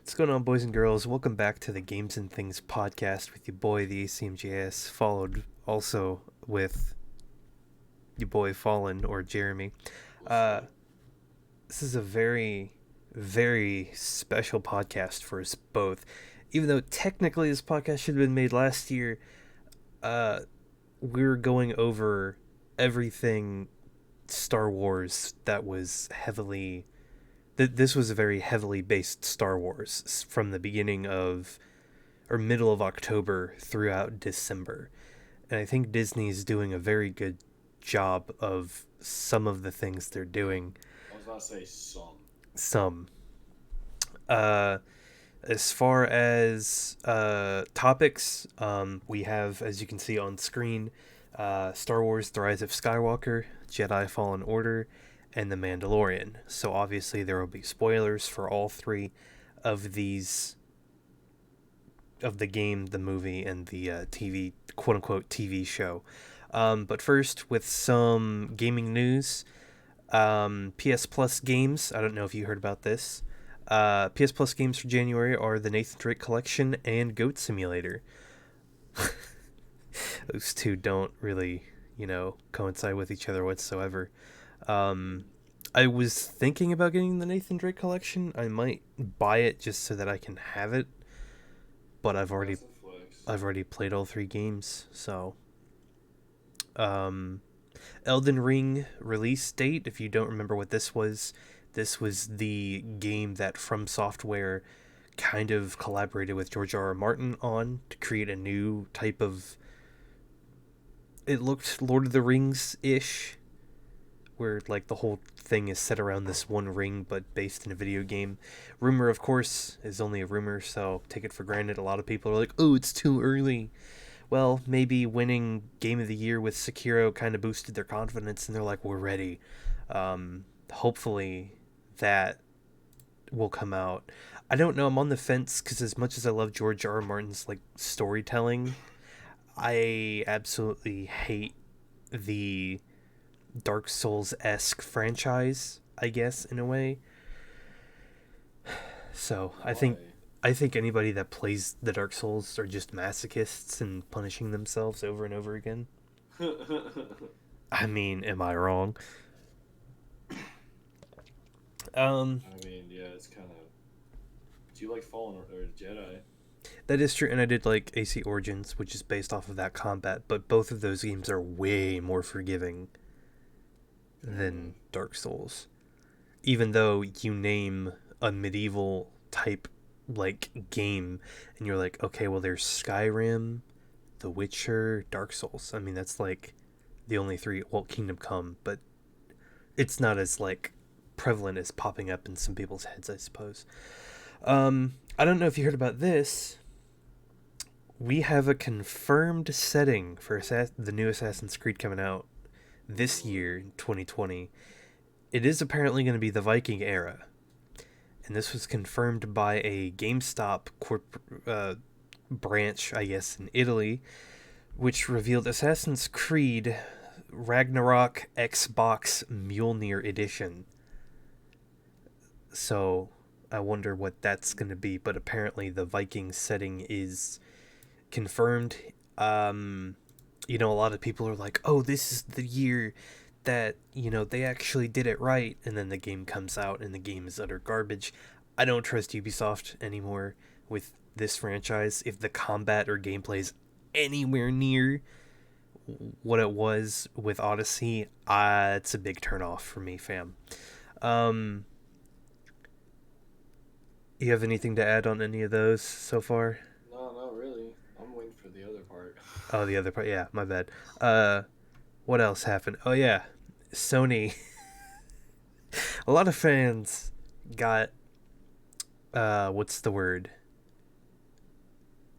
What's going on, boys and girls? Welcome back to the Games and Things podcast with your boy, the ACMJS, followed also with your boy Fallen or Jeremy. What's Uh, up? this is a very, very special podcast for us both. Even though technically this podcast should have been made last year, uh, we're going over everything Star Wars that was heavily. This was a very heavily based Star Wars from the beginning of or middle of October throughout December. And I think Disney's doing a very good job of some of the things they're doing. I was about to say some. Some. Uh, as far as topics, we have, as you can see on screen, Star Wars The Rise of Skywalker, Jedi Fallen Order, and The Mandalorian. So obviously there will be spoilers for all three of these of the game, the movie, and the TV, quote unquote, TV show. But first, with some gaming news, PS Plus games. I don't know if you heard about this. PS Plus games for January are the Nathan Drake Collection and Goat Simulator. Those two don't really, coincide with each other whatsoever. Um, I was thinking about getting the Nathan Drake Collection. I might buy it just so that I can have it, but That's a flex. I've already played all three games, so um Elden Ring release date, if you don't remember what this was the game that From Software kind of collaborated with George R. R. Martin on to create a new type of, it looked Lord of the Rings ish, where like the whole thing is set around this one ring but based in a video game. Rumor, of course, is only a rumor, so take it for granted. A lot of people are like, "Oh, it's too early." Well, maybe winning Game of the Year with Sekiro kind of boosted their confidence, and they're like, "We're ready." Hopefully, that will come out. I don't know. I'm on the fence because as much as I love George R. R. Martin's like storytelling, I absolutely hate the Dark Souls esque franchise, I guess, in a way. So Why? I think anybody that plays the Dark Souls are just masochists and punishing themselves over and over again. I I mean, am I wrong? Um, mean, yeah, it's kind of. Do you like Fallen or Jedi? that is true, and I did like AC Origins, which is based off of that combat, but both of those games are way more forgiving Fair enough. than Dark Souls. Even though you name a medieval type like game and you're like, okay, well there's Skyrim, The Witcher, Dark Souls. I mean, that's like the only three, well, Kingdom Come, but it's not as like prevalent as popping up in some people's heads, I suppose. I don't know if you heard about this. We have a confirmed setting for the new Assassin's Creed coming out this What? year, 2020. It is apparently going to be the Viking era, and this was confirmed by a branch, I guess, in Italy, which revealed Assassin's Creed Ragnarok Xbox Mjolnir Edition. So I wonder what that's going to be, but apparently the Viking setting is confirmed. A lot of people are like, "Oh, this is the year that they actually did it right," and then the game comes out and the game is utter garbage. I don't trust Ubisoft anymore with this franchise. If the combat or gameplay is anywhere near what it was with Odyssey, it's a big turnoff for me, fam. Um, you have anything to add on any of those so far? No, not really. I'm waiting for the other part. Oh, the other part. Yeah, my bad. Uh, what else happened? Oh yeah, Sony. A lot of fans got what's the word?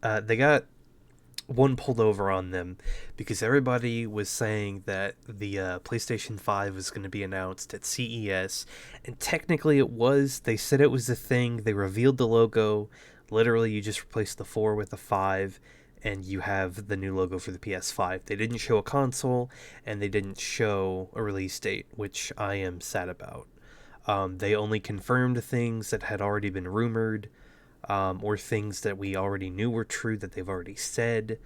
They got one pulled over on them because everybody was saying that the PlayStation 5 was going to be announced at CES, and technically it was. They said it was a thing. They revealed the logo. Literally, you just replace the 4 with the 5, and you have the new logo for the PS5. They didn't show a console, and they didn't show a release date, which I am sad about. They only confirmed things that had already been rumored. or things that we already knew were true that they've already said.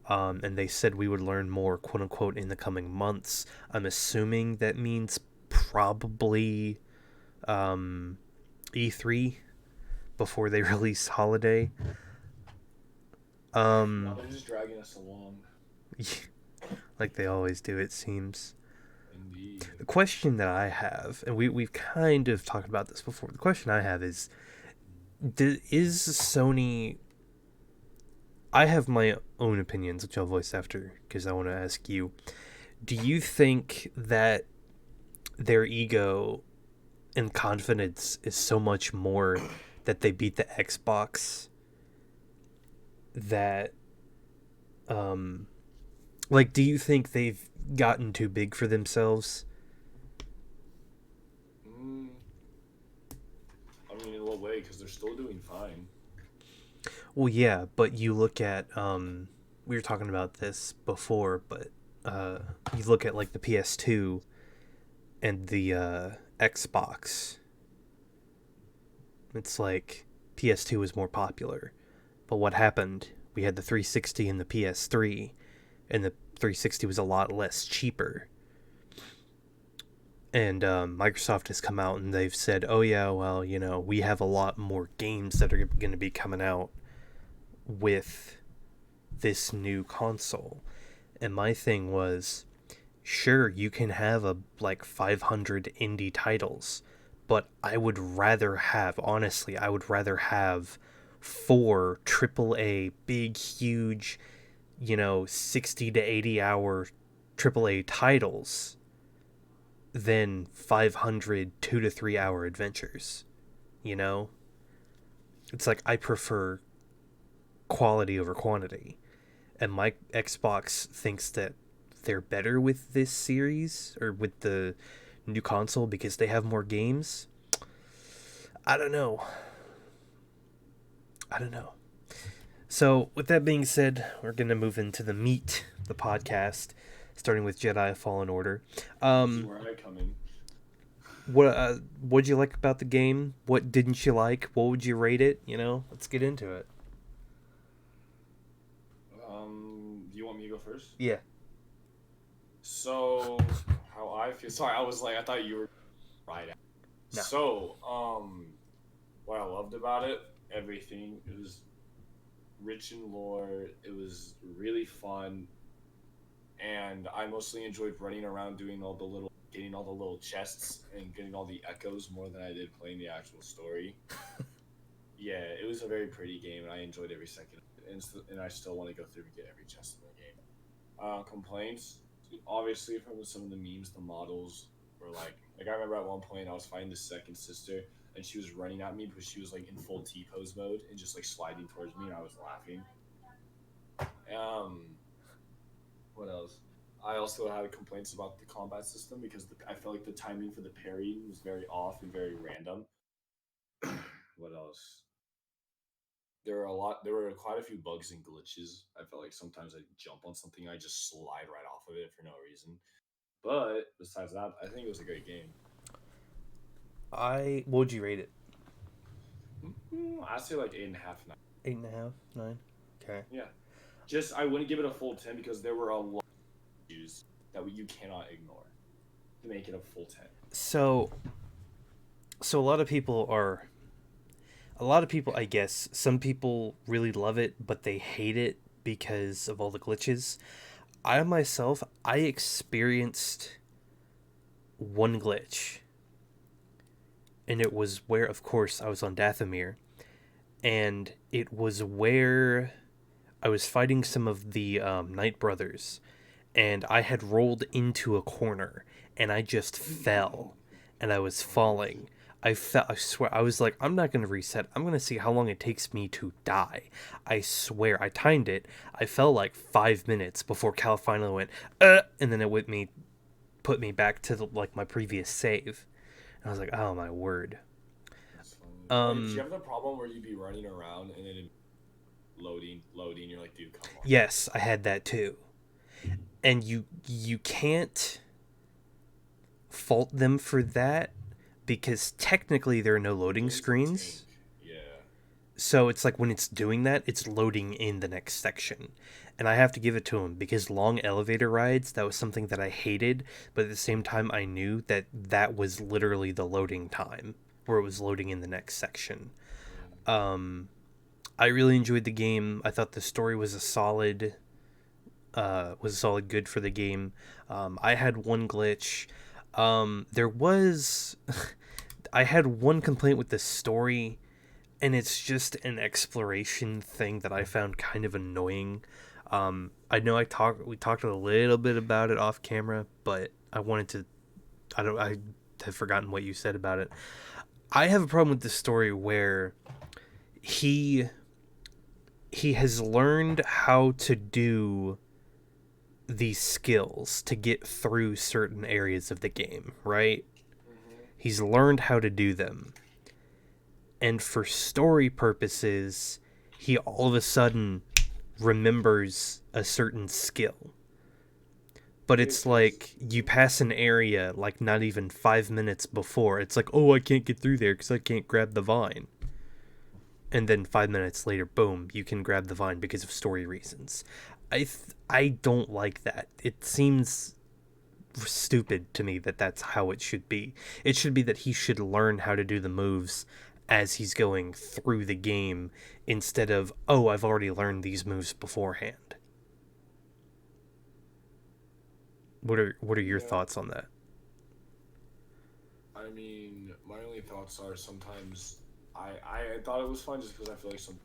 And they said we would learn more, quote unquote, in the coming months. I'm assuming that means probably E3 before they release Holiday. No, they're just dragging us along. Like they always do, it seems. Indeed. The question that I have, and we've kind of talked about this before, the question I have is Sony. I have my own opinions, which I'll voice after, because I want to ask you. Do you think that their ego and confidence is so much more that they beat the Xbox that, like, do you think they've gotten too big for themselves? Mm, I mean, in what way? Because they're still doing fine. Well, yeah, but you look at we were talking about this before, but you look at like the PS2 and the Xbox. It's like PS2 was more popular, but what happened? We had the 360 and the PS3, and the 360 was a lot less cheaper. And Microsoft has come out and they've said, "Oh yeah, well, we have a lot more games that are going to be coming out with this new console." And my thing was, sure, you can have like 500 indie titles, but I would rather have four AAA big huge, 60 to 80 hour AAA titles than 500 2 to 3 hour adventures, you know? It's like I prefer quality over quantity. And my Xbox thinks that they're better with this series or with the new console because they have more games. I don't know. So, with that being said, we're going to move into the meat of the podcast, starting with Jedi Fallen Order. See where I come in. What'd you like about the game? What didn't you like? What would you rate it? Let's get into it. Do you want me to go first? Yeah. So, how I feel. Sorry, I thought you were right. No. So, what I loved about it, everything. It was rich in lore. It was really fun, and I mostly enjoyed running around getting all the little chests and getting all the echoes more than I did playing the actual story. Yeah, it was a very pretty game, and I enjoyed every second of it, and I still want to go through and get every chest in the game. Complaints, obviously from some of the memes, the models were like I remember at one point I was fighting the second sister, and she was running at me because she was like in full T pose mode and just like sliding towards me, and I was laughing. What else? I also had complaints about the combat system because I felt like the timing for the parry was very off and very random. What else? There were quite a few bugs and glitches. I felt like sometimes I jump on something, I just slide right off of it for no reason. But besides that, I think it was a great game. What would you rate it? I'd say like 8.5, 9. 8.5, 9. Okay. Yeah. Just I wouldn't give it a full 10 because there were a lot of issues that you cannot ignore to make it a full 10. So a lot of people I guess, some people really love it, but they hate it because of all the glitches. I experienced one glitch, and it was where, of course, I was on Dathomir, and it was where I was fighting some of the Night Brothers, and I had rolled into a corner, and I just fell, and I was falling. I swear, I was like, I'm not going to reset. I'm going to see how long it takes me to die. I swear, I timed it. I fell like 5 minutes before Cal finally went, and then it put me back to like my previous save. And I was like, oh my word. That's funny. Did you have the problem where you'd be running around and then it'd loading? You're like, dude, come on. Yes, I had that too. And you can't fault them for that because technically there are no loading screens. Yeah. So it's like when it's doing that, it's loading in the next section. And I have to give it to him because long elevator rides, that was something that I hated, but at the same time I knew that that was literally the loading time where it was loading in the next section. Um I really enjoyed the game. I thought the story was a solid good for the game. I had one glitch. There was I had one complaint with the story, and it's just an exploration thing that I found kind of annoying. I know we talked a little bit about it off camera, but I have forgotten what you said about it. I have a problem with the story where he he has learned how to do these skills to get through certain areas of the game, right? Mm-hmm. He's learned how to do them. And for story purposes, he all of a sudden remembers a certain skill. But Yeah, it's because like you pass an area like not even 5 minutes before. It's like, oh, I can't get through there because I can't grab the vine. And then 5 minutes later, boom, you can grab the vine because of story reasons. I don't like that. It seems stupid to me that that's how it should be. It should be that he should learn how to do the moves as he's going through the game instead of, oh, I've already learned these moves beforehand. What are your yeah, thoughts on that? I mean, my only thoughts are sometimes I thought it was fun just because I feel like some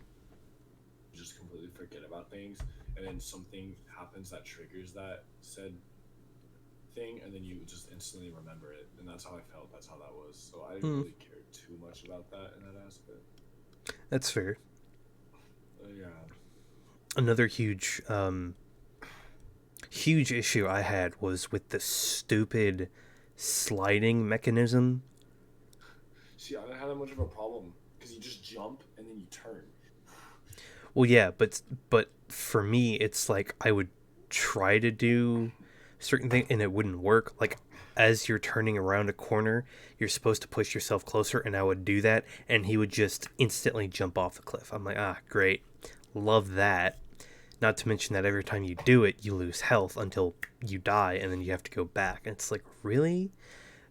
just completely forget about things, and then something happens that triggers that said thing, and then you just instantly remember it, and that's how I felt. That's how that was. So I didn't Hmm, really care too much about that in that aspect. that's fair. Yeah. Another huge issue I had was with the stupid sliding mechanism. See, I didn't have that much of a problem because you just jump and then you turn. Well, yeah, but for me, it's like I would try to do certain thing and it wouldn't work. Like as you're turning around a corner, you're supposed to push yourself closer, and I would do that, and he would just instantly jump off the cliff. I'm like, ah, great, love that. Not to mention that every time you do it, you lose health until you die, and then you have to go back. And it's like, really?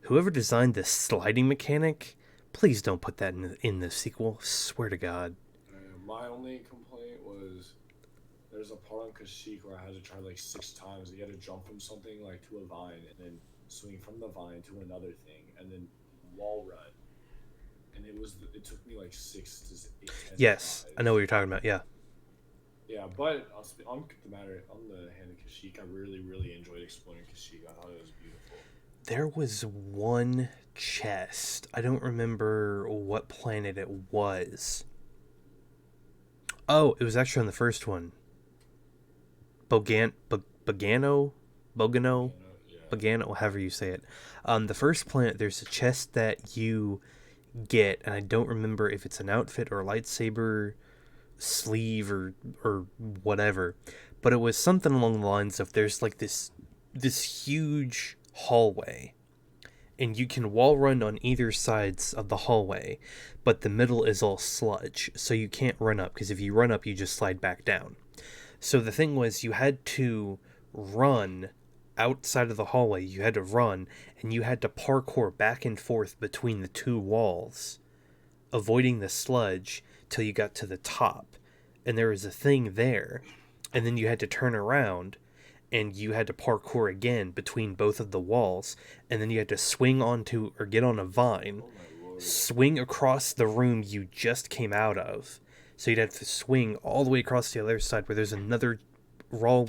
Whoever designed this sliding mechanic, please don't put that in the sequel. Swear to God. My only complaint was there's a part on Kashyyyk where I had to try like 6 times. You had to jump from something like to a vine and then swing from the vine to another thing and then wall run. And it took me like 6 to 8 Yes, I know what tries. you're talking about. Yeah. Yeah, but on the hand of Kashyyyk, I really enjoyed exploring Kashyyyk. I thought it was beautiful. There was one chest. I don't remember what planet it was. Oh, it was actually on the first one. Bogano? Bogano? You know, yeah. Bogano, however you say it. The first planet, there's a chest that you get, and I don't remember if it's an outfit or a lightsaber sleeve or whatever, but it was something along the lines of there's like this huge hallway, and you can wall run on either sides of the hallway, but the middle is all sludge, so you can't run up because if you run up, you just slide back down. So the thing was, you had to run outside of the hallway. You had to run, and you had to parkour back and forth between the two walls, avoiding the sludge till you got to the top. And there was a thing there, and then you had to turn around and you had to parkour again between both of the walls, and then you had to swing onto or get on a vine, Oh my lord. swing across the room you just came out of. So you'd have to swing all the way across the other side where there's another raw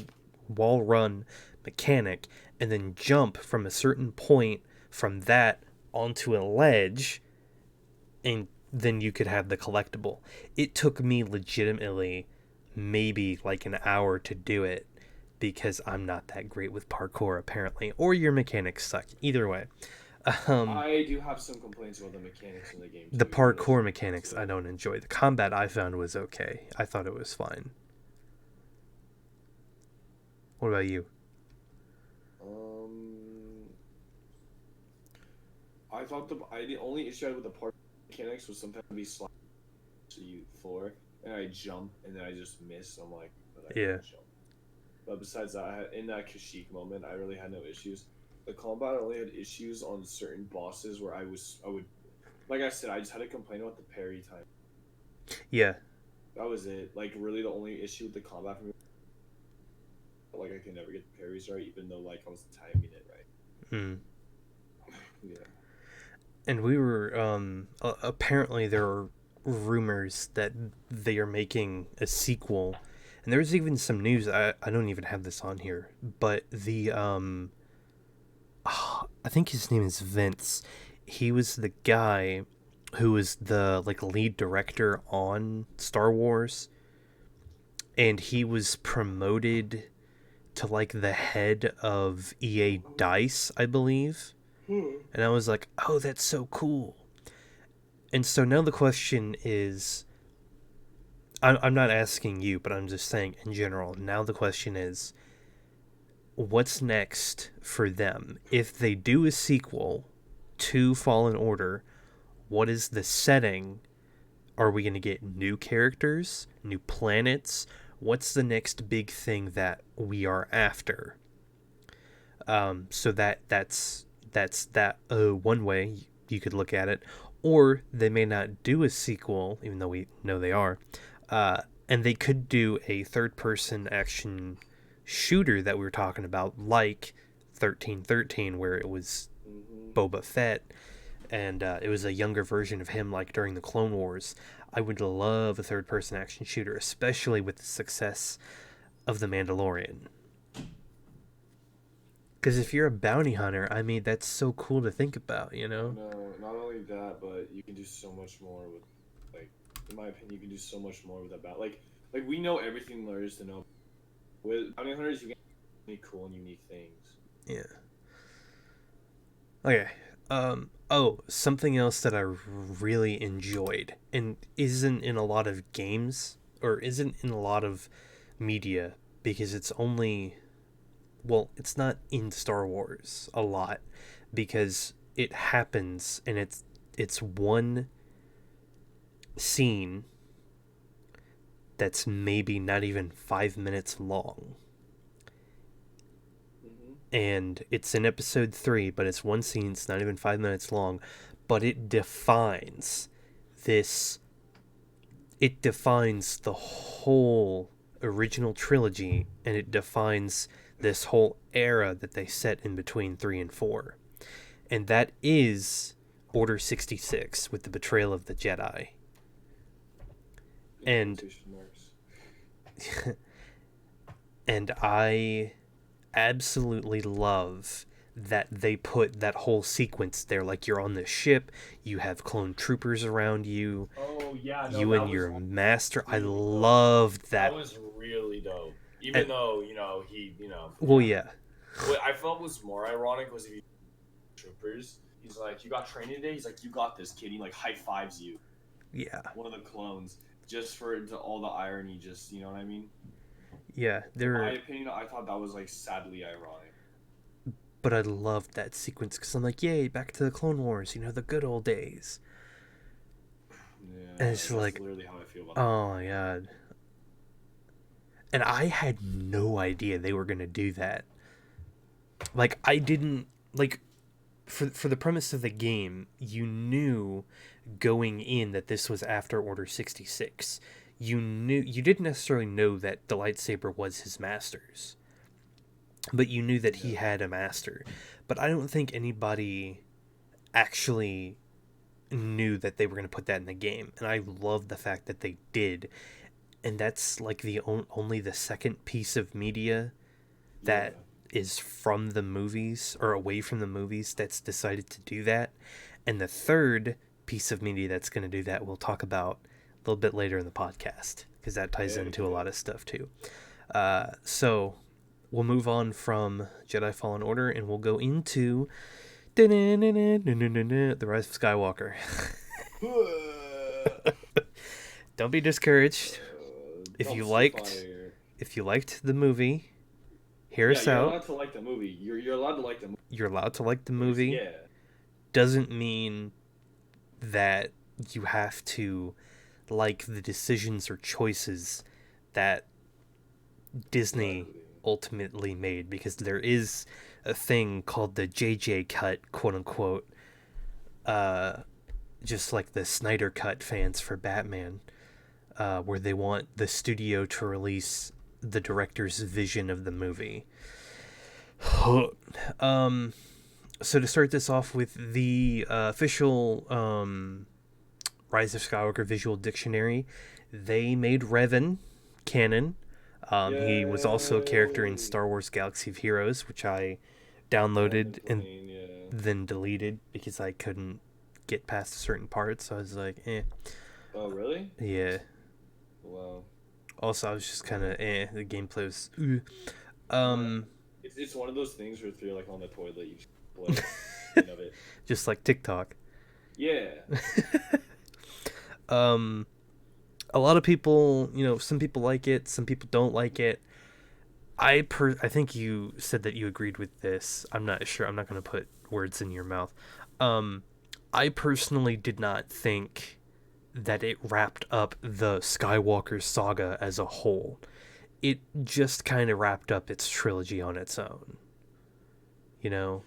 wall run mechanic, and then jump from a certain point from that onto a ledge, and then you could have the collectible. It took me legitimately maybe like an hour to do it because I'm not that great with parkour apparently, or your mechanics suck. Either way, um, I do have some complaints about the mechanics in the game the too, but let's parkour jump mechanics into I it. don't enjoy. The combat I found was okay. I thought it was fine. What about you? Um, I thought the only issue I had with the part mechanics was sometimes be slide. floor, and I jump, and then I just miss. I'm like, but I Yeah. couldn't jump. But besides that, in that Kashyyyk moment, I really had no issues. The combat only had issues on certain bosses where I would, like I said, I just had to complain about the parry time. Yeah. That was it. Like really, the only issue with the combat for me, like I could never get the parries right, even though like I was timing it right. Mm. Yeah. And we were apparently there are rumors that they are making a sequel, and there's even some news. I don't even have this on here, but the I think his name is Vince. He was the guy who was the like lead director on Star Wars, and he was promoted to like the head of EA Dice, I believe. And I was like, "Oh, that's so cool." And so now the question is, I'm not asking you, but I'm just saying in general. Now the question is, what's next for them? If they do a sequel to Fallen Order, what is the setting? Are we going to get new characters, new planets? What's the next big thing that we are after? So that's that one way you could look at it, or they may not do a sequel, even though we know they are, and they could do a third-person action shooter that we were talking about, like 1313, where it was Mm-hmm. Boba Fett, and it was a younger version of him, like during the Clone Wars. I would love a third-person action shooter, especially with the success of the Mandalorian. Because if you're a bounty hunter, I mean, that's so cool to think about, you I know? know. Not only that, but you can do so much more with, like, in my opinion, you can do so much more with that. Like we know everything there is to know. With bounty hunters, you can do many cool and unique things. Yeah. Okay. Oh, something else that I really enjoyed and isn't in a lot of games or isn't in a lot of media because it's only, well, it's not in Star Wars a lot because it happens and it's one scene that's maybe not even 5 minutes long. Mm-hmm. And it's in episode 3, but it's one scene, it's not even 5 minutes long, but this, it defines the whole original trilogy, and it defines this whole era that they set in between 3 and 4. And that is Order 66 with the betrayal of the Jedi. In And quotation marks. and I absolutely love that they put that whole sequence there. Like you're on the ship, you have clone troopers around you, Oh yeah, no, you and that was your master. I really dope. loved That that. was really dope. And, Even though well, yeah. yeah, What I felt was more ironic was if you troopers. He's like, "You got training today." He's like, "You got this, kid." He like high fives you, yeah, one of the clones, just for all the irony. Just you know what I mean? yeah. In my They're, opinion, I thought that was like sadly ironic. but I loved that sequence because I'm like, yay, back to the Clone Wars. You know, the good old days. And Yeah, it's that's like, literally how I feel about that. oh my god. And I had no idea they were gonna do that. Like I didn't like for the premise of the game, you knew going in that this was after Order 66. You didn't necessarily know that the lightsaber was his master's, but you knew that he Yeah. had a master. But I don't think anybody actually knew that they were going to put that in the game, and I love the fact that they did. And that's like only the second piece of media that Yeah. is from the movies or away from the movies that's decided to do that. And the third piece of media that's going to do that we'll talk about a little bit later in the podcast because that ties Heck into a yeah. lot of stuff too. So we'll move on from Jedi Fallen Order and we'll go into the Rise of Skywalker. Don't be discouraged. If you Dumpster liked fire. if you liked the movie, hear Yeah, us you're out. allowed to like the movie. You're allowed to like the movie. You're allowed to like the movie. Yeah. Doesn't mean that you have to like the decisions or choices that Disney Exactly. ultimately made, because there is a thing called the JJ cut, quote unquote, uh, just like the Snyder cut fans for Batman, where they want the studio to release the director's vision of the movie. um, so to start this off with the official Rise of Skywalker visual dictionary, they made Revan canon. He was also a character in Yay! Star Wars Galaxy of Heroes, which I I've been downloaded and playing, yeah. then deleted because I couldn't get past a certain part. So I was like, Oh, really? yeah. Wow. Also, I was just kind of, the gameplay was, Uh, um, it's one of those things where if you're like on the toilet, you just play a scene of it. just like TikTok. Yeah. um, a lot of people, some people like it, some people don't like it. I think you said that you agreed with this. I'm not sure. I'm not going to put words in your mouth. Um, I personally did not think that it wrapped up the Skywalker saga as a whole. It just kind of wrapped up its trilogy on its own. You know?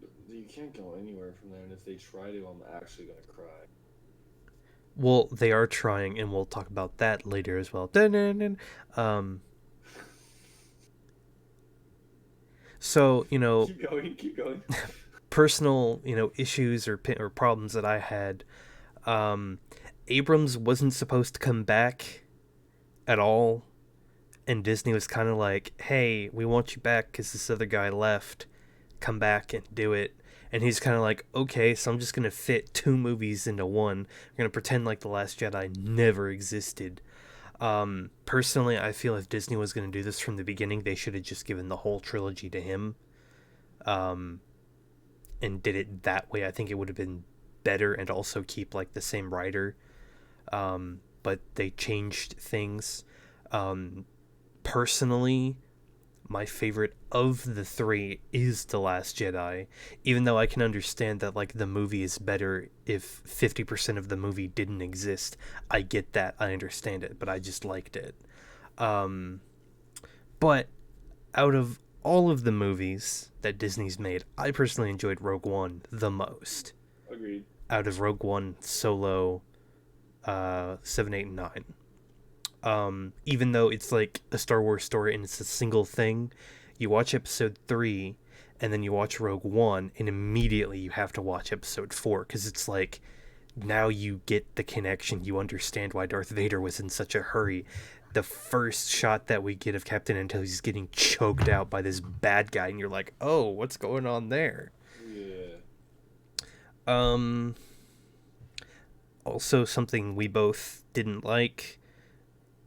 But you can't go anywhere from there, and if they try to, I'm actually gonna cry. Well, they are trying, and we'll talk about that later as well. Um, so, Keep going, keep going. personal, issues or problems that I had. Um, Abrams wasn't supposed to come back at all, and Disney was kind of like, "Hey, we want you back because this other guy left. Come back and do it." And he's kind of like, "Okay, so I'm just gonna fit two movies into one. I'm gonna pretend like The Last Jedi never existed." Personally, I feel if Disney was gonna do this from the beginning, they should have just given the whole trilogy to him, um, and did it that way. I think it would have been better, and also keep like the same writer. But they changed things. Um, Personally, my favorite of the three is The Last Jedi, even though I can understand that like the movie is better if 50% of the movie didn't exist. I get that, I understand it, but I just liked it. Um, but out of all of the movies that Disney's made, I personally enjoyed Rogue One the most. Agreed. Out of Rogue One, Solo, 7, 8, and 9. Even though it's like a Star Wars story and it's a single thing, you watch episode 3 and then you watch Rogue One and immediately you have to watch episode 4 because it's like now you get the connection. You understand why Darth Vader was in such a hurry. The first shot that we get of Captain Antilles getting choked out by this bad guy, and you're like, oh, what's going on there? Yeah. Um, Also, something we both didn't like,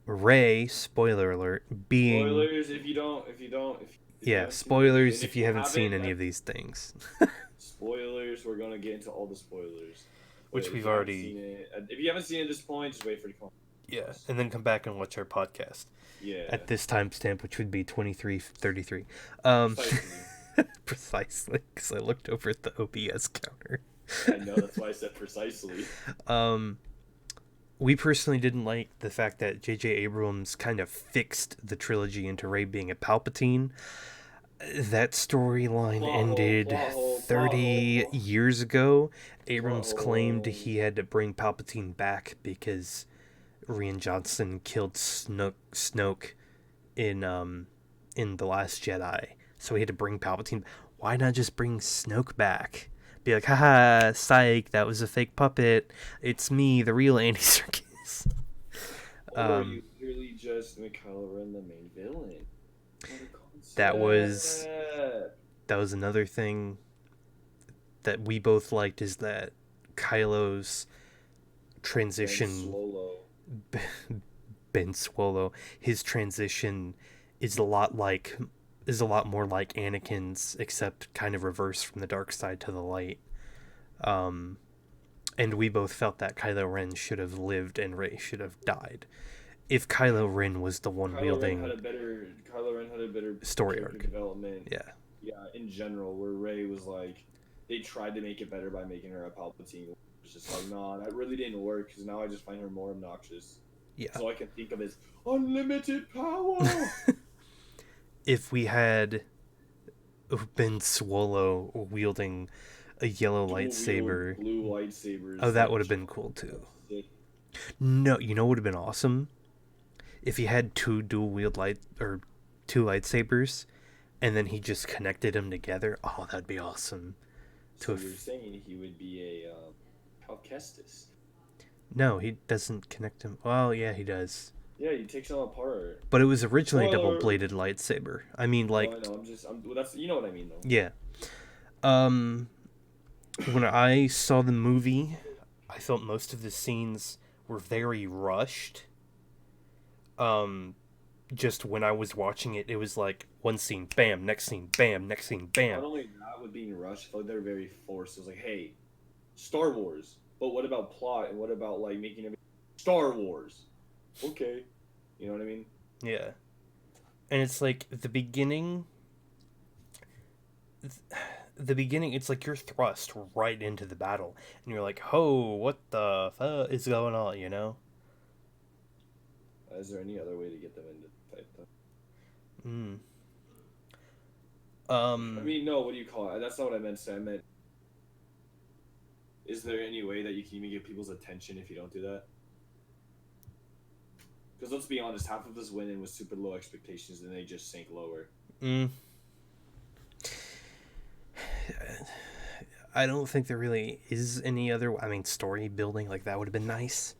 Rey, spoiler alert, being, Spoilers if you yeah, haven't seen the movie, and spoilers if if you you haven't seen haven't, any of these things. spoilers. We're gonna get into all the spoilers. But Which if we've you haven't already, seen it, if you haven't seen it at this point, just wait for it to come. yeah, and then come back and watch our podcast Yeah, at this timestamp, which would be 23:33. Um, precisely. precisely, because I looked over at the OBS counter. I know that's why I said precisely. Um, we personally didn't like the fact that J.J. Abrams kind of fixed the trilogy into Rey being a Palpatine. That storyline Plot hole, ended plot hole, plot 30 hole, years ago. plot Abrams claimed hole. he had to bring Palpatine back because Rian Johnson killed Snoke in The Last Jedi. So he had to bring Palpatine. Why not just bring Snoke back? Be like, haha, psych, that was a fake puppet. It's me, the real Andy Serkis. Or you literally just make Kylo Ren the main villain. What a that was concept. that was another thing that we both liked, is that Kylo's Ben transition, Swolo. Ben Swallow, his transition is a lot more like Anakin's, except kind of reversed from the dark side to the light. Um, and we both felt that Kylo Ren should have lived and Rey should have died. If Kylo Ren was the one wielding Kylo Ren had a better story character arc, development. yeah, Yeah, in general, where Rey was like, they tried to make it better by making her a Palpatine. It's just like, nah, that really didn't work because now I just find her more obnoxious. Yeah. So I can think of is unlimited power. If we had Ben Swallow wielding a yellow Dual wield lightsaber, blue oh, lightsabers that like would have been cool too. sick. No, you know what would have been awesome? If he had two lightsabers, and then he just connected them together. Oh, that'd be awesome. So you're saying he would be a Cal Kestis? No, he doesn't connect them. Well, yeah, he does. Yeah, he takes them apart. But it was originally a double Spoiler. bladed lightsaber. I mean, No, like, I know. Well, that's you know what I mean though. yeah. Um, when I saw the movie, I felt most of the scenes were very rushed. Um, just when I was watching it, it was like one scene, bam, next scene, bam, next scene, Not bam. only that, with being rushed, I felt like they were very forced. It was like, hey, Star Wars, but what about plot and what about like making everything Star Wars? Okay, you know what I mean? Yeah. And it's like the beginning, it's like you're thrust right into the battle, and you're like, "Oh, what the fuck is going on?" You know? Is there any other way to get them into the fight though? Mm. I mean, no. What do you call it? That's not what I meant to say. I meant, is there any way that you can even get people's attention if you don't do that? Because let's be honest, half of us went in with super low expectations and they just sank lower. Mm. I don't think there really is any other. I mean, story building like that would have been nice.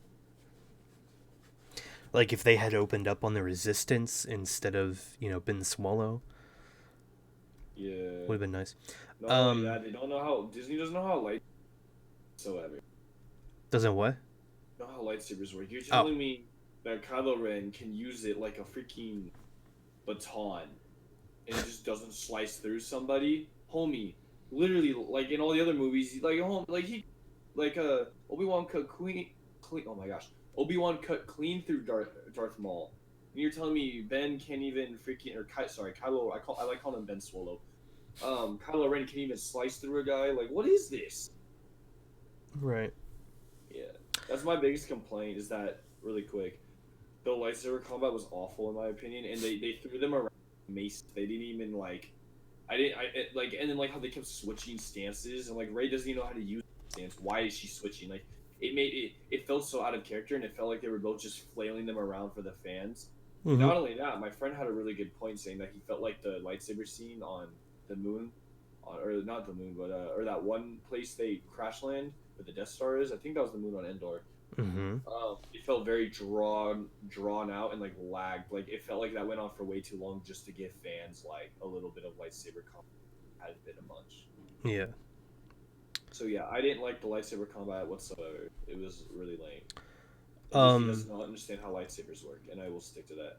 Like if they had opened up on the Resistance instead of Ben Swallow, Yeah. would have been nice. Not only that, they don't know how Disney doesn't know how light whatsoever. Doesn't what? Know how lightsabers work. You're Oh, telling me that Kylo Ren can use it like a freaking baton and it just doesn't slice through somebody? Homie, literally, like in all the other movies, Obi-Wan cut clean. Oh my gosh, Obi-Wan cut clean through Darth Maul. And you're telling me Ben can't even freaking Kylo. I like calling him Ben Swallow. Kylo Ren can even slice through a guy. Like, what is this? right. Yeah, that's my biggest complaint. Is that really quick? The lightsaber combat was awful in my opinion, and they threw them around mace. They didn't even like. And then like how they kept switching stances, and like Rey doesn't even know how to use the stance. Why is she switching? Like it felt so out of character, and it felt like they were both just flailing them around for the fans. And Mm-hmm. not only that, my friend had a really good point saying that he felt like the lightsaber scene on the moon, or not the moon, but or that one place they crash land where the Death Star is. I think that was the moon on Endor. Mm-hmm. It felt very drawn out, and like lagged. Like it felt like that went on for way too long just to give fans like a little bit of lightsaber combat. Had been a much. Yeah. So yeah, I didn't like the lightsaber combat whatsoever. It was really lame. Disney does not understand how lightsabers work, and I will stick to that.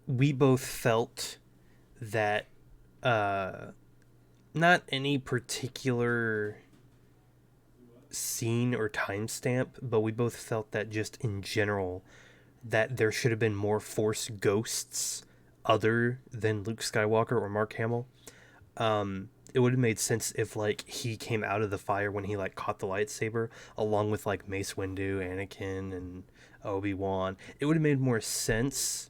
We both felt that not any particular scene or timestamp, but we both felt that just in general that there should have been more Force ghosts other than Luke Skywalker or Mark Hamill. It would have made sense if like he came out of the fire when he like caught the lightsaber, along with like Mace Windu, Anakin, and Obi-Wan. It would have made more sense.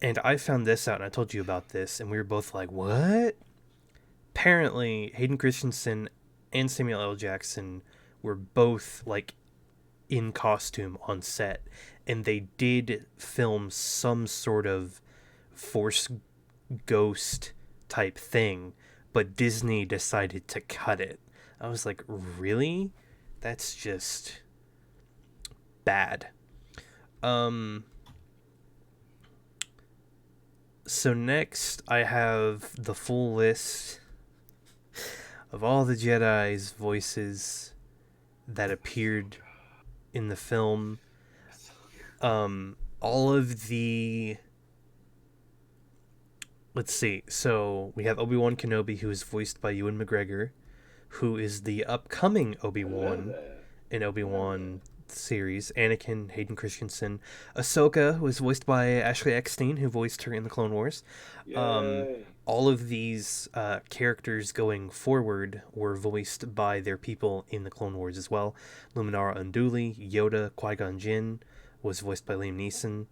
And I found this out, and I told you about this, and we were both like, "What?" Apparently, Hayden Christensen and Samuel L. Jackson were both like in costume on set, and they did film some sort of Force ghost type thing, but Disney decided to cut it. I was like, really? That's just bad. So next I have the full list of all the Jedi's voices that appeared in the film. All of the, let's see. So we have Obi-Wan Kenobi, who is voiced by Ewan McGregor, who is the upcoming I love Obi-Wan that. in Obi-Wan series. Anakin, Hayden Christensen. Ahsoka was voiced by Ashley Eckstein, who voiced her in the Clone Wars. Yay! all of these characters going forward were voiced by their people in the Clone Wars as well. Luminara Unduli, Yoda, Qui-Gon Jinn was voiced by Liam Neeson,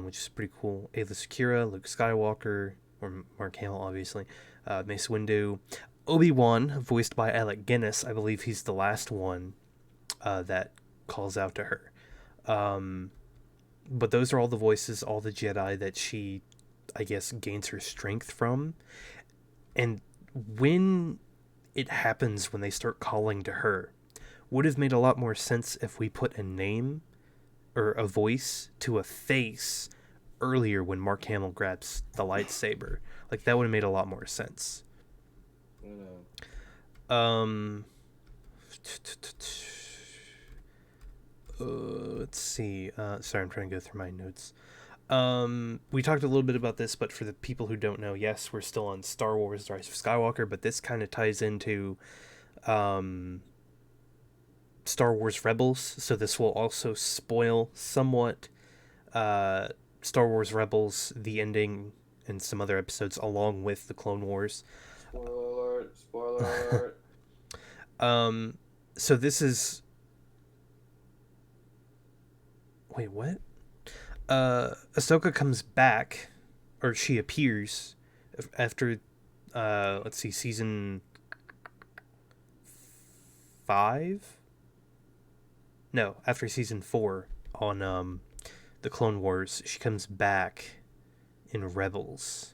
which is pretty cool. Ayla Secura, Luke Skywalker, or Mark Hamill, obviously. Mace Windu. Obi-Wan, voiced by Alec Guinness. I believe he's the last one that calls out to her. But those are all the voices, all the Jedi that she, I guess, gains her strength from. And when it happens, when they start calling to her, would have made a lot more sense if we put a name or a voice to a face earlier when Mark Hamill grabs the lightsaber. Like, that would have made a lot more sense. Let's see. Sorry, I'm trying to go through my notes. We talked a little bit about this, but for the people who don't know, yes, we're still on Star Wars: The Rise of Skywalker, but this kind of ties into Star Wars Rebels, so this will also spoil somewhat Star Wars Rebels, the ending, and some other episodes along with the Clone Wars. Spoiler alert! Spoiler alert! So this is... Wait, what? Ahsoka comes back, or she appears after, let's see, season 5? No, after season 4 on the Clone Wars. She comes back in Rebels.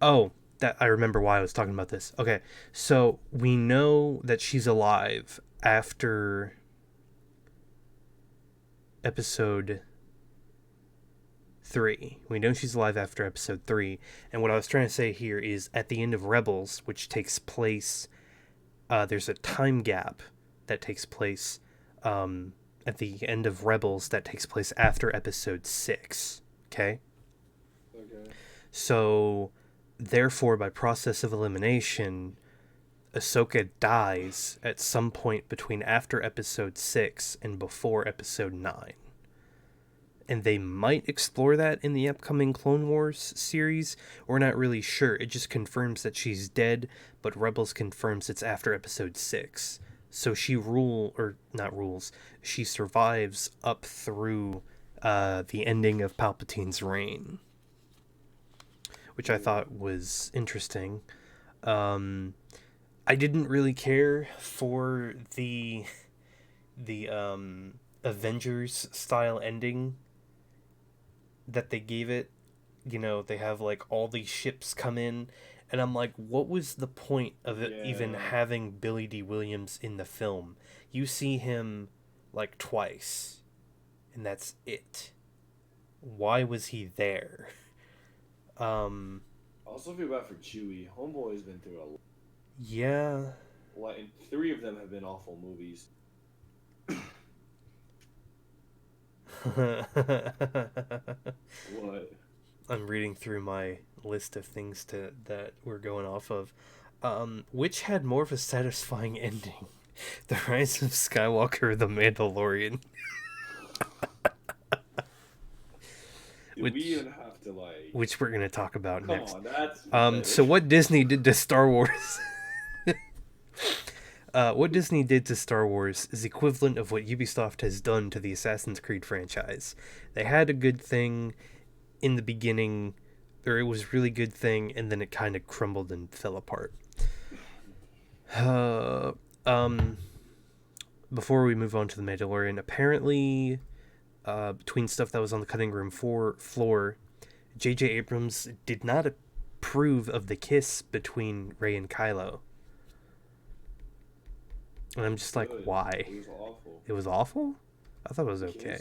Oh, that I remember why I was talking about this. Okay, so we know that she's alive after episode 3. We know she's alive after episode 3. And what I was trying to say here is at the end of Rebels, which takes place, there's a time gap that takes place at the end of Rebels that takes place after episode 6. Okay? Okay. So, therefore, by process of elimination, Ahsoka dies at some point between after episode 6 and before episode 9. And they might explore that in the upcoming Clone Wars series. We're not really sure. It just confirms that she's dead, but Rebels confirms it's after episode 6. So she she survives up through the ending of Palpatine's reign, which I thought was interesting. I didn't really care for the Avengers style ending that they gave it. You know, they have like all these ships come in, and I'm like, what was the point of it even having Billy D. Williams in the film? You see him like twice, and that's it. Why was he there? I also feel bad for Chewie. Homeboy's been through a lot. Yeah. What? And 3 of them have been awful movies. What? I'm reading through my list of things that we're going off of. Which had more of a satisfying ending? The Rise of Skywalker or The Mandalorian? We even have to like... Which we're going to talk about next. Come on, that's... So what Disney did to Star Wars... what Disney did to Star Wars is equivalent of what Ubisoft has done to the Assassin's Creed franchise. They had a good thing in the beginning, or it was a really good thing, and then it kind of crumbled and fell apart. Before we move on to The Mandalorian, apparently, between stuff that was on the cutting room floor, J.J. Abrams did not approve of the kiss between Rey and Kylo. And I'm just like, why? It was awful. It was awful? I thought it was okay.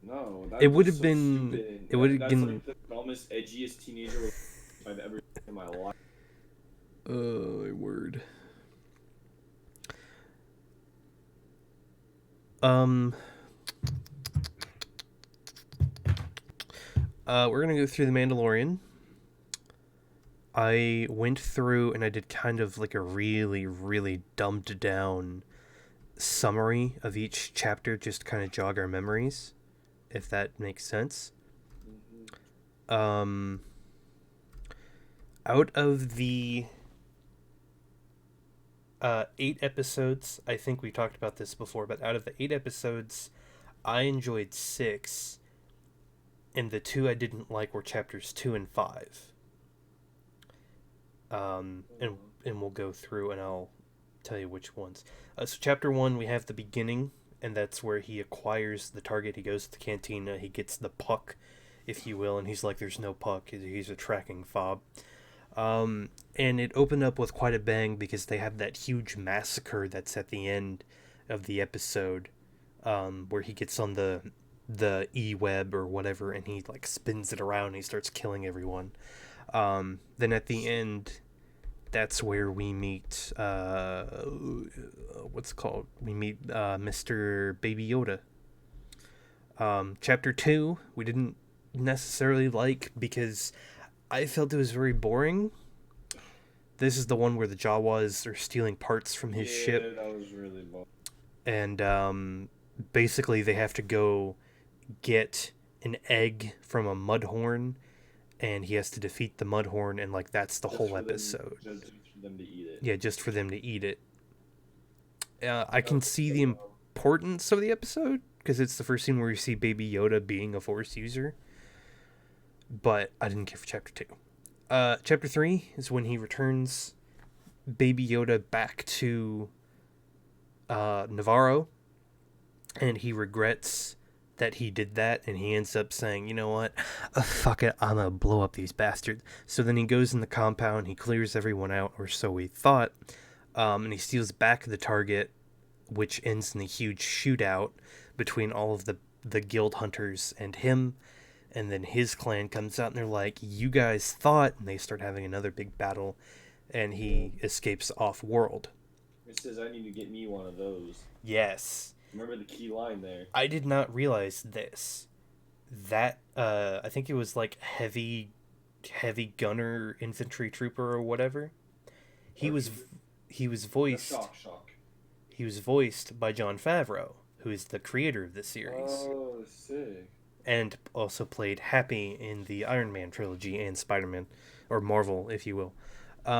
No, it would have been. Stupid. It would have been... been. Like the dumbest, edgiest teenager I've ever seen in my life. Oh, word. We're gonna go through The Mandalorian. I went through and I did kind of like a really, really dumbed down summary of each chapter just to kind of jog our memories, if that makes sense. Um, out of the 8 episodes, I think we talked about this before, but out of the 8 episodes, I enjoyed 6, and the 2 I didn't like were chapters 2 and 5. And we'll go through and I'll tell you which ones. So chapter 1, we have the beginning, and that's where he acquires the target. He goes to the cantina, he gets the puck, if you will, and he's like, there's no puck, he's a tracking fob. And it opened up with quite a bang because they have that huge massacre that's at the end of the episode, where he gets on the e-web or whatever, and he like spins it around and he starts killing everyone. Then at the end, that's where we meet we meet Mr. Baby Yoda. Chapter 2 we didn't necessarily like because I felt it was very boring. This is the one where the Jawas are stealing parts from his ship. Yeah, that was really boring. And basically they have to go get an egg from a mudhorn, and he has to defeat the mudhorn, and like that's the whole episode. Just for them to eat it. Yeah, just for them to eat it. I can see the importance of the episode because it's the first scene where you see Baby Yoda being a Force user, but I didn't care for chapter 2. Chapter 3 is when he returns Baby Yoda back to Navarro, and he regrets that he did that, and he ends up saying, you know what, fuck it, I'm gonna blow up these bastards. So then he goes in the compound, he clears everyone out, or so we thought, and he steals back the target, which ends in a huge shootout between all of the guild hunters and him. And then his clan comes out and they're like, you guys thought, and they start having another big battle, and he escapes off-world. It says, I need to get me one of those. Yes. Remember the key line there. I did not realize this. That, I think it was like heavy gunner infantry trooper or whatever. He was voiced... Shock. He was voiced by Jon Favreau, who is the creator of this series. Oh, sick. And also played Happy in the Iron Man trilogy and Spider-Man, or Marvel, if you will. He's such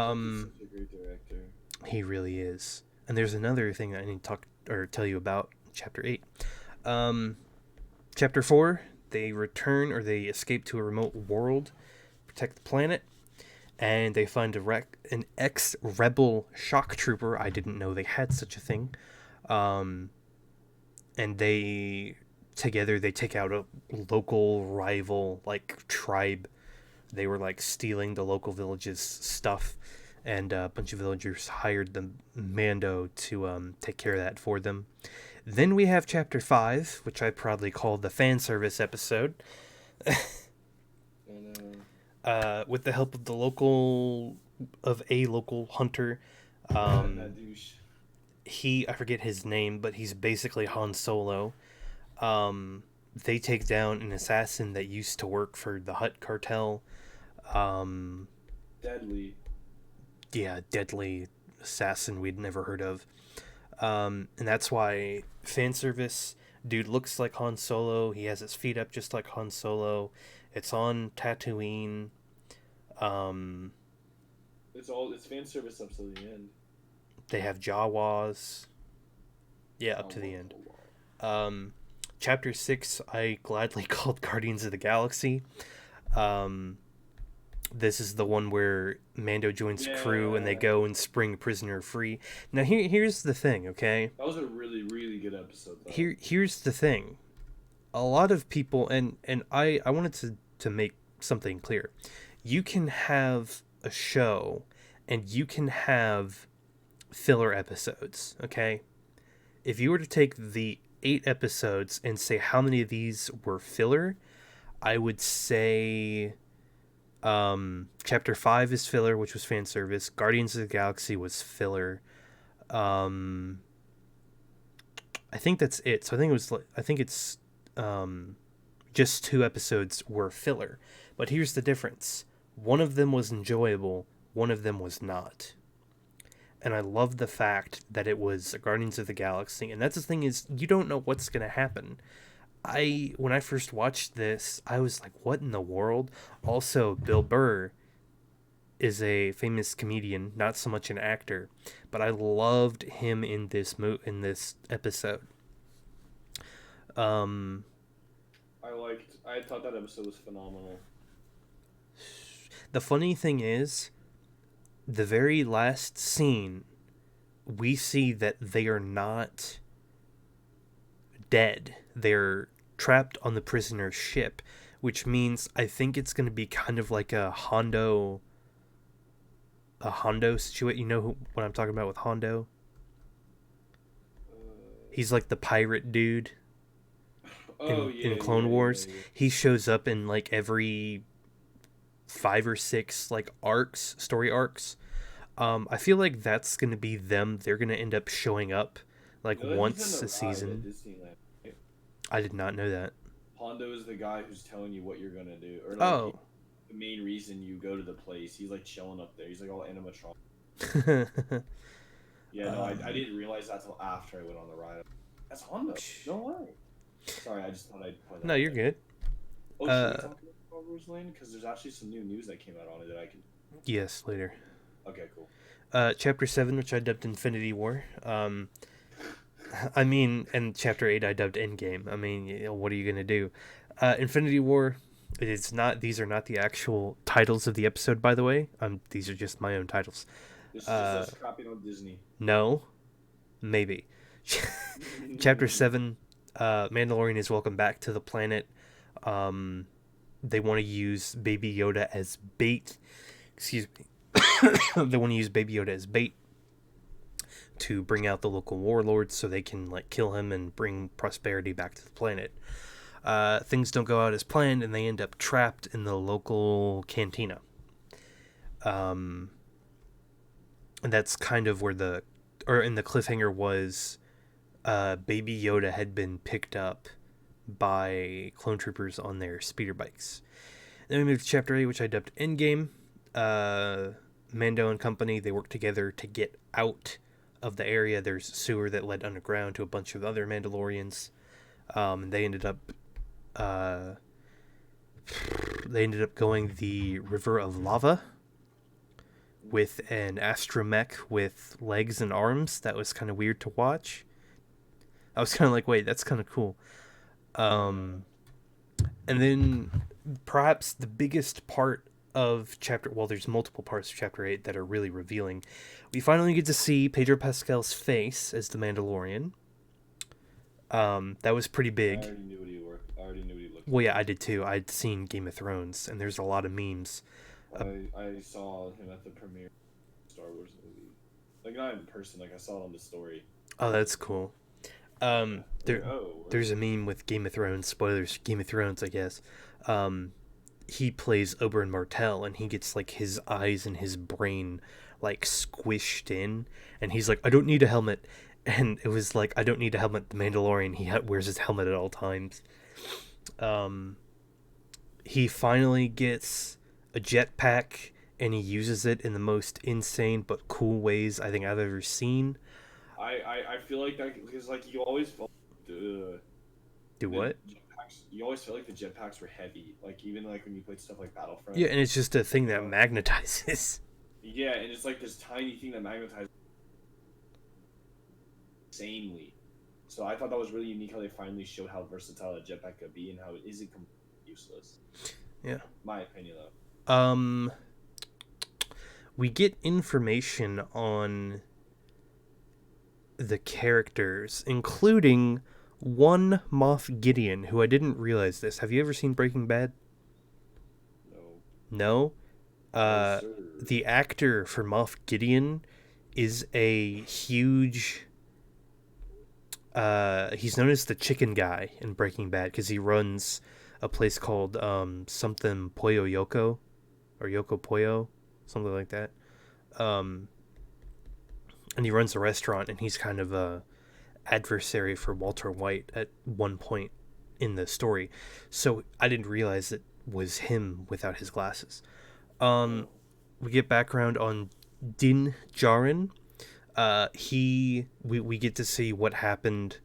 a great director. He really is. And there's another thing that I need to tell you about Chapter 8. Chapter 4, they return, or they escape to a remote world, protect the planet, and they find an ex-rebel shock trooper. I didn't know they had such a thing. And together they take out a local rival like tribe. They were like stealing the local village's stuff, and a bunch of villagers hired the Mando to take care of that for them. Then we have chapter 5, which I proudly call the fan service episode. With the help of a local hunter. That douche. I forget his name, but he's basically Han Solo. They take down an assassin that used to work for the Hutt cartel. Deadly. Yeah, deadly assassin we'd never heard of. And that's why fan service, dude looks like Han Solo. He has his feet up just like Han Solo. It's on Tatooine. It's fan service up to the end. They have Jawas. Yeah, up to the end. Chapter 6, I gladly called Guardians of the Galaxy. This is the one where Mando joins crew and they go and spring a prisoner free. Now here's the thing, okay? That was a really, really good episode, though. Here's the thing. A lot of people, and I wanted to make something clear. You can have a show and you can have filler episodes, okay? If you were to take the 8 episodes and say how many of these were filler, I would say chapter 5 is filler, which was fan service. Guardians of the Galaxy was filler. I think that's it. So I think it's just 2 episodes were filler. But here's the difference. One of them was enjoyable, one of them was not. and I love the fact that it was a Guardians of the Galaxy. And that's the thing, is you don't know what's gonna happen. When I first watched this, I was like, what in the world? Also, Bill Burr is a famous comedian, not so much an actor, but I loved him in this episode. Um, I thought that episode was phenomenal. the funny thing is, the very last scene, we see that they are not dead. They're trapped on the prisoner's ship, which means I think it's going to be kind of like a Hondo situation. You know what I'm talking about with Hondo? He's like the pirate dude Oh yeah, in Clone yeah, Wars. yeah, yeah. He shows up in like every 5 or 6 like story arcs. I feel like that's gonna be them. They're gonna end up showing up like You know that he's in once the a ride at season. Disneyland, right? I did not know that. Hondo is the guy who's telling you what you're gonna do, or like Oh. the main reason you go to the place. He's like chilling up there. He's like all animatronic. Yeah, no, I didn't realize that till after I went on the ride. That's Hondo. No way. Sorry, I just thought I'd point that No, out you're there. good. Oh, should we talk about Star Wars Lane? Because there's actually some new news that came out on it that I can. Yes, later. Okay, cool. Chapter 7, which I dubbed Infinity War. I mean, and Chapter 8 I dubbed Endgame. I mean, what are you gonna do? Infinity War. It's not. These are not the actual titles of the episode, by the way. These are just my own titles. This is just us crapping on Disney. No, maybe. Chapter 7. Mandalorian is welcome back to the planet. They want to use Baby Yoda as bait. Excuse me. They want to use Baby Yoda as bait to bring out the local warlords so they can like kill him and bring prosperity back to the planet. Things don't go out as planned, and they end up trapped in the local cantina. And that's kind of where in the cliffhanger was, Baby Yoda had been picked up by clone troopers on their speeder bikes. Then we move to Chapter 8, which I dubbed Endgame. Mando and company, they work together to get out of the area. There's a sewer that led underground to a bunch of other Mandalorians. They ended up going the River of Lava with an astromech with legs and arms. That was kind of weird to watch. I was kind of like, wait, that's kind of cool. And then perhaps the biggest part of there's multiple parts of Chapter 8 that are really revealing. We finally get to see Pedro Pascal's face as the Mandalorian. That was pretty big. I already knew what he looked like. Well, yeah, I did too. I'd seen Game of Thrones, and there's a lot of memes. I saw him at the premiere of Star Wars movie. Like, not in person, like I saw it on the story. Oh, that's cool. There's a meme with Game of Thrones, spoilers, Game of Thrones, I guess. He plays Oberyn Martell, and he gets like his eyes and his brain like squished in, and he's like, I don't need a helmet. And it was like, I don't need a helmet. The Mandalorian, he wears his helmet at all times. He finally gets a jetpack, and he uses it in the most insane but cool ways I think I've ever seen. I feel like that because like you always felt Do what? You always felt like the jetpacks were heavy, like even like when you played stuff like Battlefront. Yeah, and it's just a thing that magnetizes. Yeah, and it's like this tiny thing that magnetizes insanely. So I thought that was really unique how they finally showed how versatile a jetpack could be and how it isn't completely useless. Yeah. My opinion, though. We get information on the characters, including one Moff Gideon, who I didn't realize this. Have you ever seen Breaking Bad? No. No? The actor for Moff Gideon is a huge... he's known as the chicken guy in Breaking Bad because he runs a place called something Pollo Yoko, or Yoko Pollo, something like that. And he runs a restaurant, and he's kind of a adversary for Walter White at one point in the story. So I didn't realize it was him without his glasses. We get background on Din Djarin. We get to see what happened.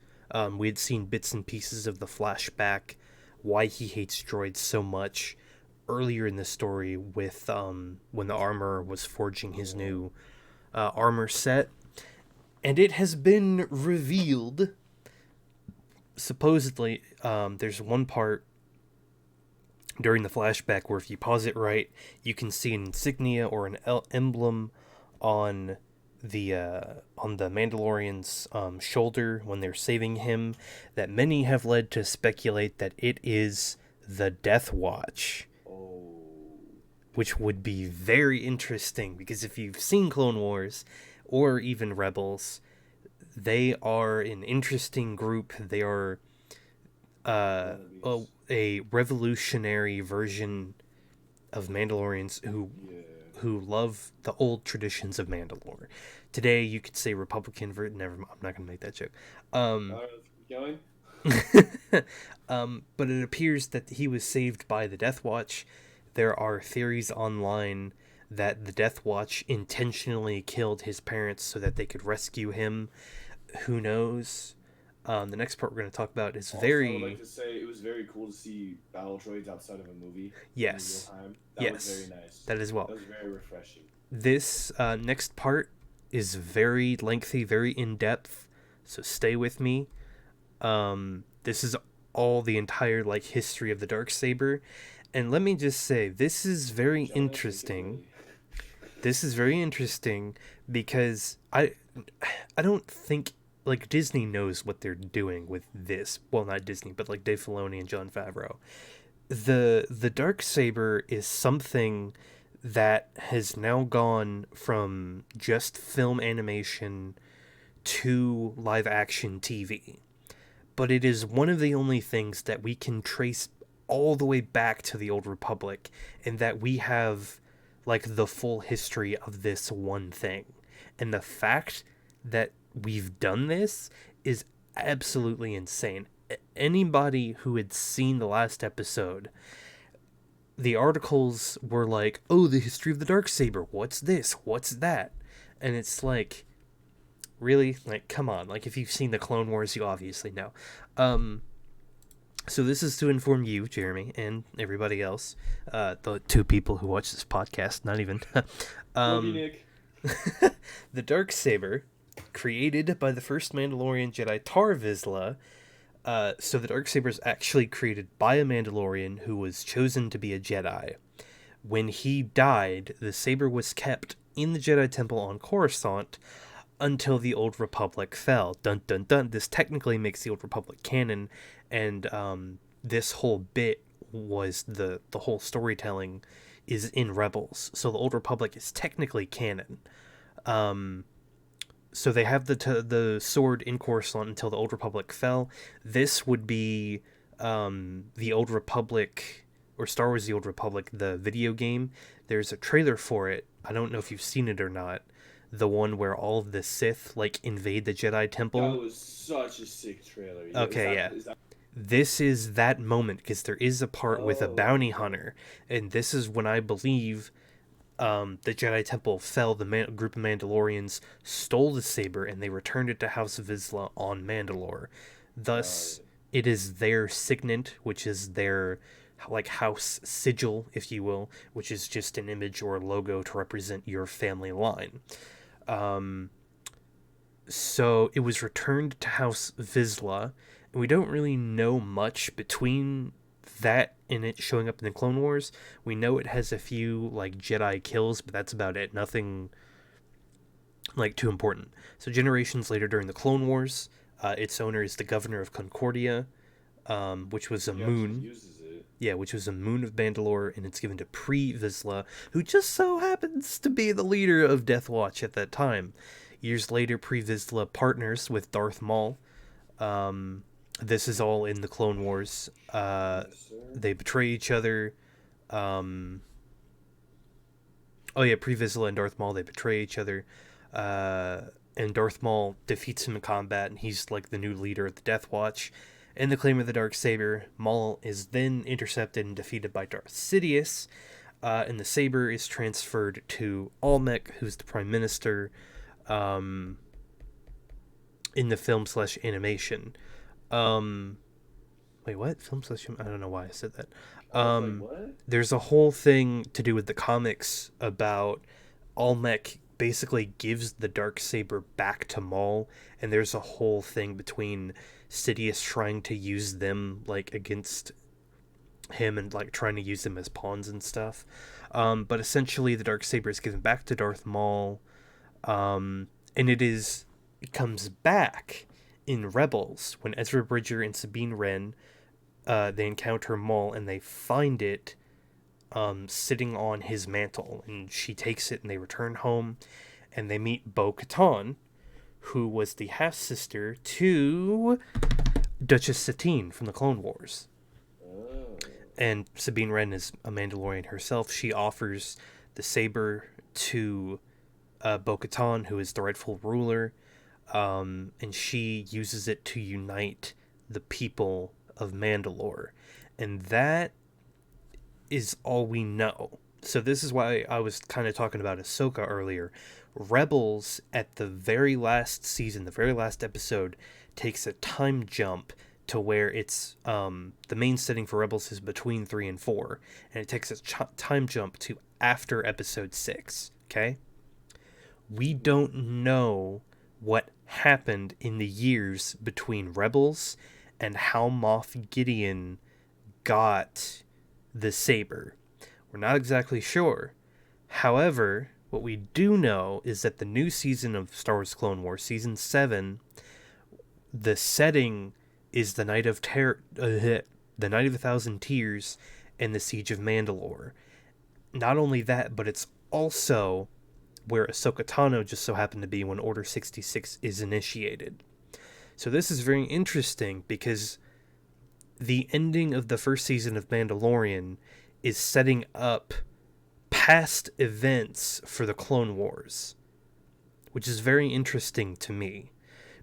We had seen bits and pieces of the flashback, why he hates droids so much earlier in the story with when the armor was forging his new armor set, and it has been revealed. Supposedly, there's one part during the flashback where if you pause it right, you can see an insignia or an emblem on the Mandalorian's shoulder when they're saving him, that many have led to speculate that it is the Death Watch. Oh. Which would be very interesting, because if you've seen Clone Wars or even Rebels, they are an interesting group. They are a revolutionary version of Mandalorians who love the old traditions of Mandalore. Today, you could say Republican. Never, I'm not going to make that joke. Let's keep going. But it appears that he was saved by the Death Watch. There are theories online that the Death Watch intentionally killed his parents so that they could rescue him. Who knows? The next part we're going to talk about is also, very... I would like to say it was very cool to see battle droids outside of a movie. Yes. In real time. That was very nice. That as well. That was very refreshing. This next part is very lengthy, very in-depth, so stay with me. This is all the entire history of the Darksaber, and let me just say, this is very interesting. This is very interesting because I don't think Disney knows what they're doing with this. Well, not Disney, but Dave Filoni and Jon Favreau. The Darksaber is something that has now gone from just film animation to live action TV. But it is one of the only things that we can trace all the way back to the Old Republic, and that we have the full history of this one thing. And the fact that we've done this is absolutely insane. Anybody who had seen the last episode, the articles were like, oh, the history of the Darksaber, what's this, what's that? And it's really? Come on. If you've seen the Clone Wars, you obviously know. So this is to inform you, Jeremy, and everybody else, the two people who watch this podcast, not even. Love you, Nick. The Darksaber, created by the first Mandalorian Jedi, Tar Vizsla. So the Darksaber is actually created by a Mandalorian who was chosen to be a Jedi. When he died, the saber was kept in the Jedi Temple on Coruscant until the Old Republic fell. Dun dun dun. This technically makes the Old Republic canon, and this whole bit was the whole storytelling is in Rebels. So the Old Republic is technically canon. So they have the sword in Coruscant until the Old Republic fell. This would be the Old Republic, or Star Wars The Old Republic, the video game. There's a trailer for it. I don't know if you've seen it or not. The one where all of the Sith invade the Jedi Temple. That was such a sick trailer. Okay, This is that moment, because there is a part with a bounty hunter, and this is when I believe the Jedi Temple fell. The group of Mandalorians stole the saber, and they returned it to House Vizsla on Mandalore. Thus, it is their signet, which is their house sigil, if you will, which is just an image or a logo to represent your family line. So it was returned to House Vizsla, and we don't really know much between that and it showing up in the Clone Wars. We know it has a few Jedi kills, but that's about it. Nothing too important. So generations later, during the Clone Wars, its owner is the governor of Concordia, which was a moon. Yeah, which was a moon of Mandalore, and it's given to Pre Vizsla, who just so happens to be the leader of Death Watch at that time. Years later, Pre Vizsla partners with Darth Maul. This is all in the Clone Wars. They betray each other. Pre Vizsla and Darth Maul, they betray each other. And Darth Maul defeats him in combat, and he's the new leader of the Death Watch. In the claim of the Darksaber, Maul is then intercepted and defeated by Darth Sidious, and the saber is transferred to Almec, who's the Prime Minister. um, in the film slash animation. Um, Wait, what? Film slash? I don't know why I said that. I was like, what? There's a whole thing to do with the comics about Olmec basically gives the Darksaber back to Maul, and there's a whole thing between Sidious trying to use them like against him and like trying to use them as pawns and stuff. But essentially, the Darksaber is given back to Darth Maul, and it comes back in Rebels when Ezra Bridger and Sabine Wren they encounter Maul and they find it sitting on his mantle, and she takes it and they return home and they meet Bo-Katan, who was the half sister to Duchess Satine from the Clone Wars. Oh. And Sabine Wren is a Mandalorian herself. She offers the saber to Bo-Katan, who is the rightful ruler, and she uses it to unite the people of Mandalore. And that is all we know. So this is why I was kind of talking about Ahsoka earlier. Rebels, at the very last season, the very last episode, takes a time jump to where it's the main setting for Rebels is between 3 and 4, and it takes a time jump to after episode 6. Okay, we don't know what happened in the years between Rebels and how Moff Gideon got the saber. We're not exactly sure. However, what we do know is that the new season of Star Wars Clone Wars, season 7, the setting is the Night of the Night of a Thousand Tears and the Siege of Mandalore. Not only that, but it's also where Ahsoka Tano just so happened to be when Order 66 is initiated. So this is very interesting because the ending of the first season of Mandalorian is setting up past events for the Clone Wars, which is very interesting to me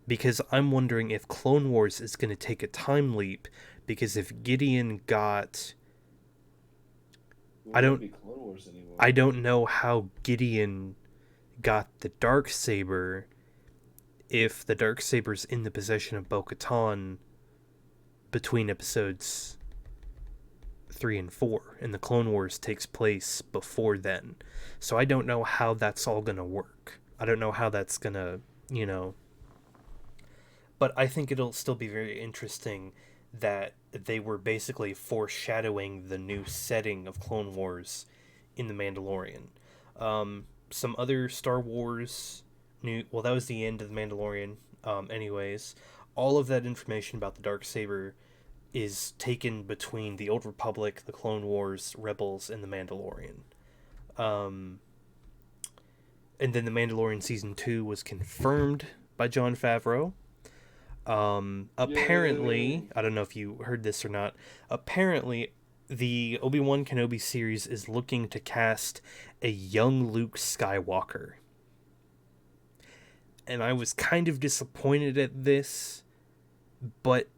because I'm wondering if Clone Wars is going to take a time leap, because if Gideon got I don't know how Gideon got the Darksaber if the Darksaber's in the possession of Bo-Katan between episodes 3 and 4, and the Clone Wars takes place before then. So I don't know how that's all gonna work. I don't know how that's gonna, but I think it'll still be very interesting that they were basically foreshadowing the new setting of Clone Wars in The Mandalorian. Some other Star Wars that was the end of The Mandalorian. Anyways, all of that information about the Darksaber is taken between the Old Republic, the Clone Wars, Rebels, and The Mandalorian. And then The Mandalorian Season 2 was confirmed by Jon Favreau. Apparently, Yay. I don't know if you heard this or not, apparently the Obi-Wan Kenobi series is looking to cast a young Luke Skywalker. And I was kind of disappointed at this, but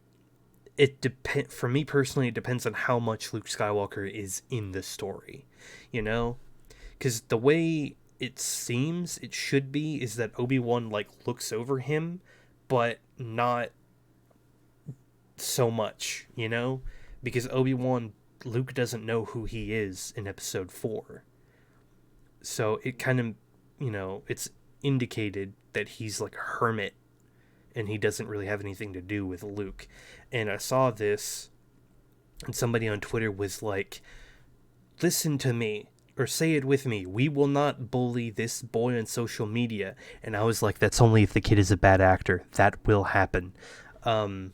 for me personally, it depends on how much Luke Skywalker is in the story, because the way it seems it should be is that Obi-Wan looks over him, but not so much, because Luke doesn't know who he is in episode 4. So it kind of, it's indicated that he's like a hermit and he doesn't really have anything to do with Luke. And I saw this and somebody on Twitter was like, listen to me, or say it with me, we will not bully this boy on social media. And I was like, that's only if the kid is a bad actor. That will happen. Jeez,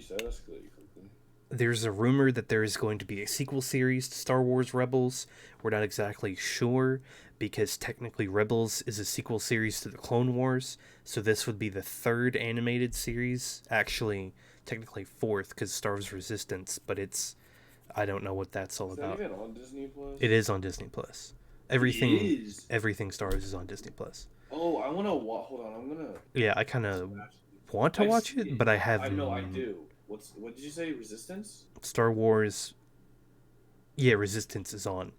that escalated quickly. There's a rumor that there is going to be a sequel series to Star Wars Rebels. We're not exactly sure, because technically Rebels is a sequel series to the Clone Wars, so this would be the 3rd animated series. Actually, technically 4th, because Star Wars Resistance, but I don't know what that's all about. Is that even on Disney Plus? It is on Disney Plus. Everything Star Wars is on Disney Plus. Oh, I want to hold on. I'm gonna. Yeah, I kind of want to watch it, but I have. I know I do. What did you say? Resistance? Star Wars. Yeah, Resistance is on.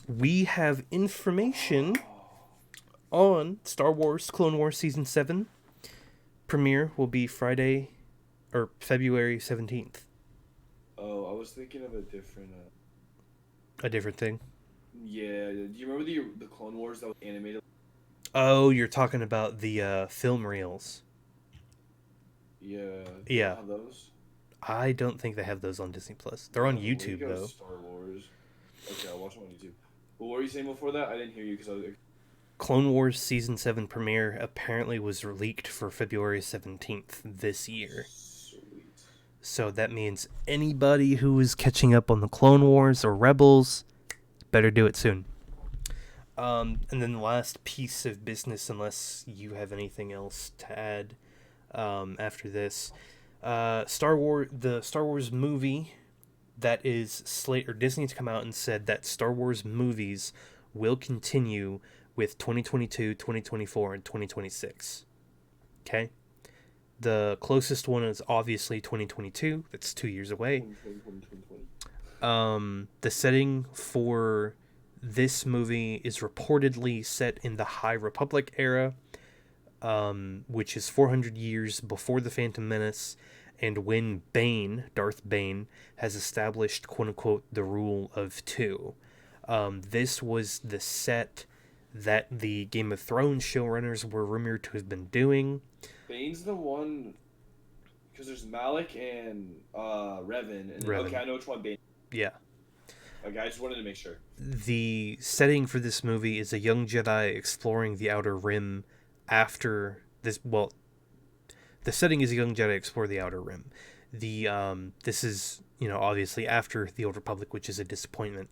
we have information on Star Wars Clone Wars Season 7. Premiere will be Friday, or February 17th. Oh, I was thinking of a different. A different thing. Yeah, do you remember the Clone Wars that was animated? Oh, you're talking about the film reels. Yeah, they don't Yeah. have those. I don't think they have those on Disney Plus. They're on Oh, way to YouTube, go, though. Star Wars. Okay, I'll watch them on YouTube. But what were you saying before that? I didn't hear you because I was. Clone Wars Season 7 premiere apparently was leaked for February 17th this year. Sweet. So that means anybody who is catching up on the Clone Wars or Rebels better do it soon. And then the last piece of business, unless you have anything else to add after this, the Star Wars movie that is Disney's come out and said that Star Wars movies will continue with 2022, 2024, and 2026. Okay? The closest one is obviously 2022. That's 2 years away. 2020. The setting for this movie is reportedly set in the High Republic era, which is 400 years before the Phantom Menace, and when Darth Bane, has established, quote-unquote, the rule of two. This was the set that the Game of Thrones showrunners were rumored to have been doing. Bane's the one, because there's Malik and Revan. And Revan. Okay, I know which one Bane. Yeah. Okay, I just wanted to make sure. The setting for this movie is a young Jedi exploring the Outer Rim after this. Well, the setting is a young Jedi explore the Outer Rim. This is, obviously after the Old Republic, which is a disappointment.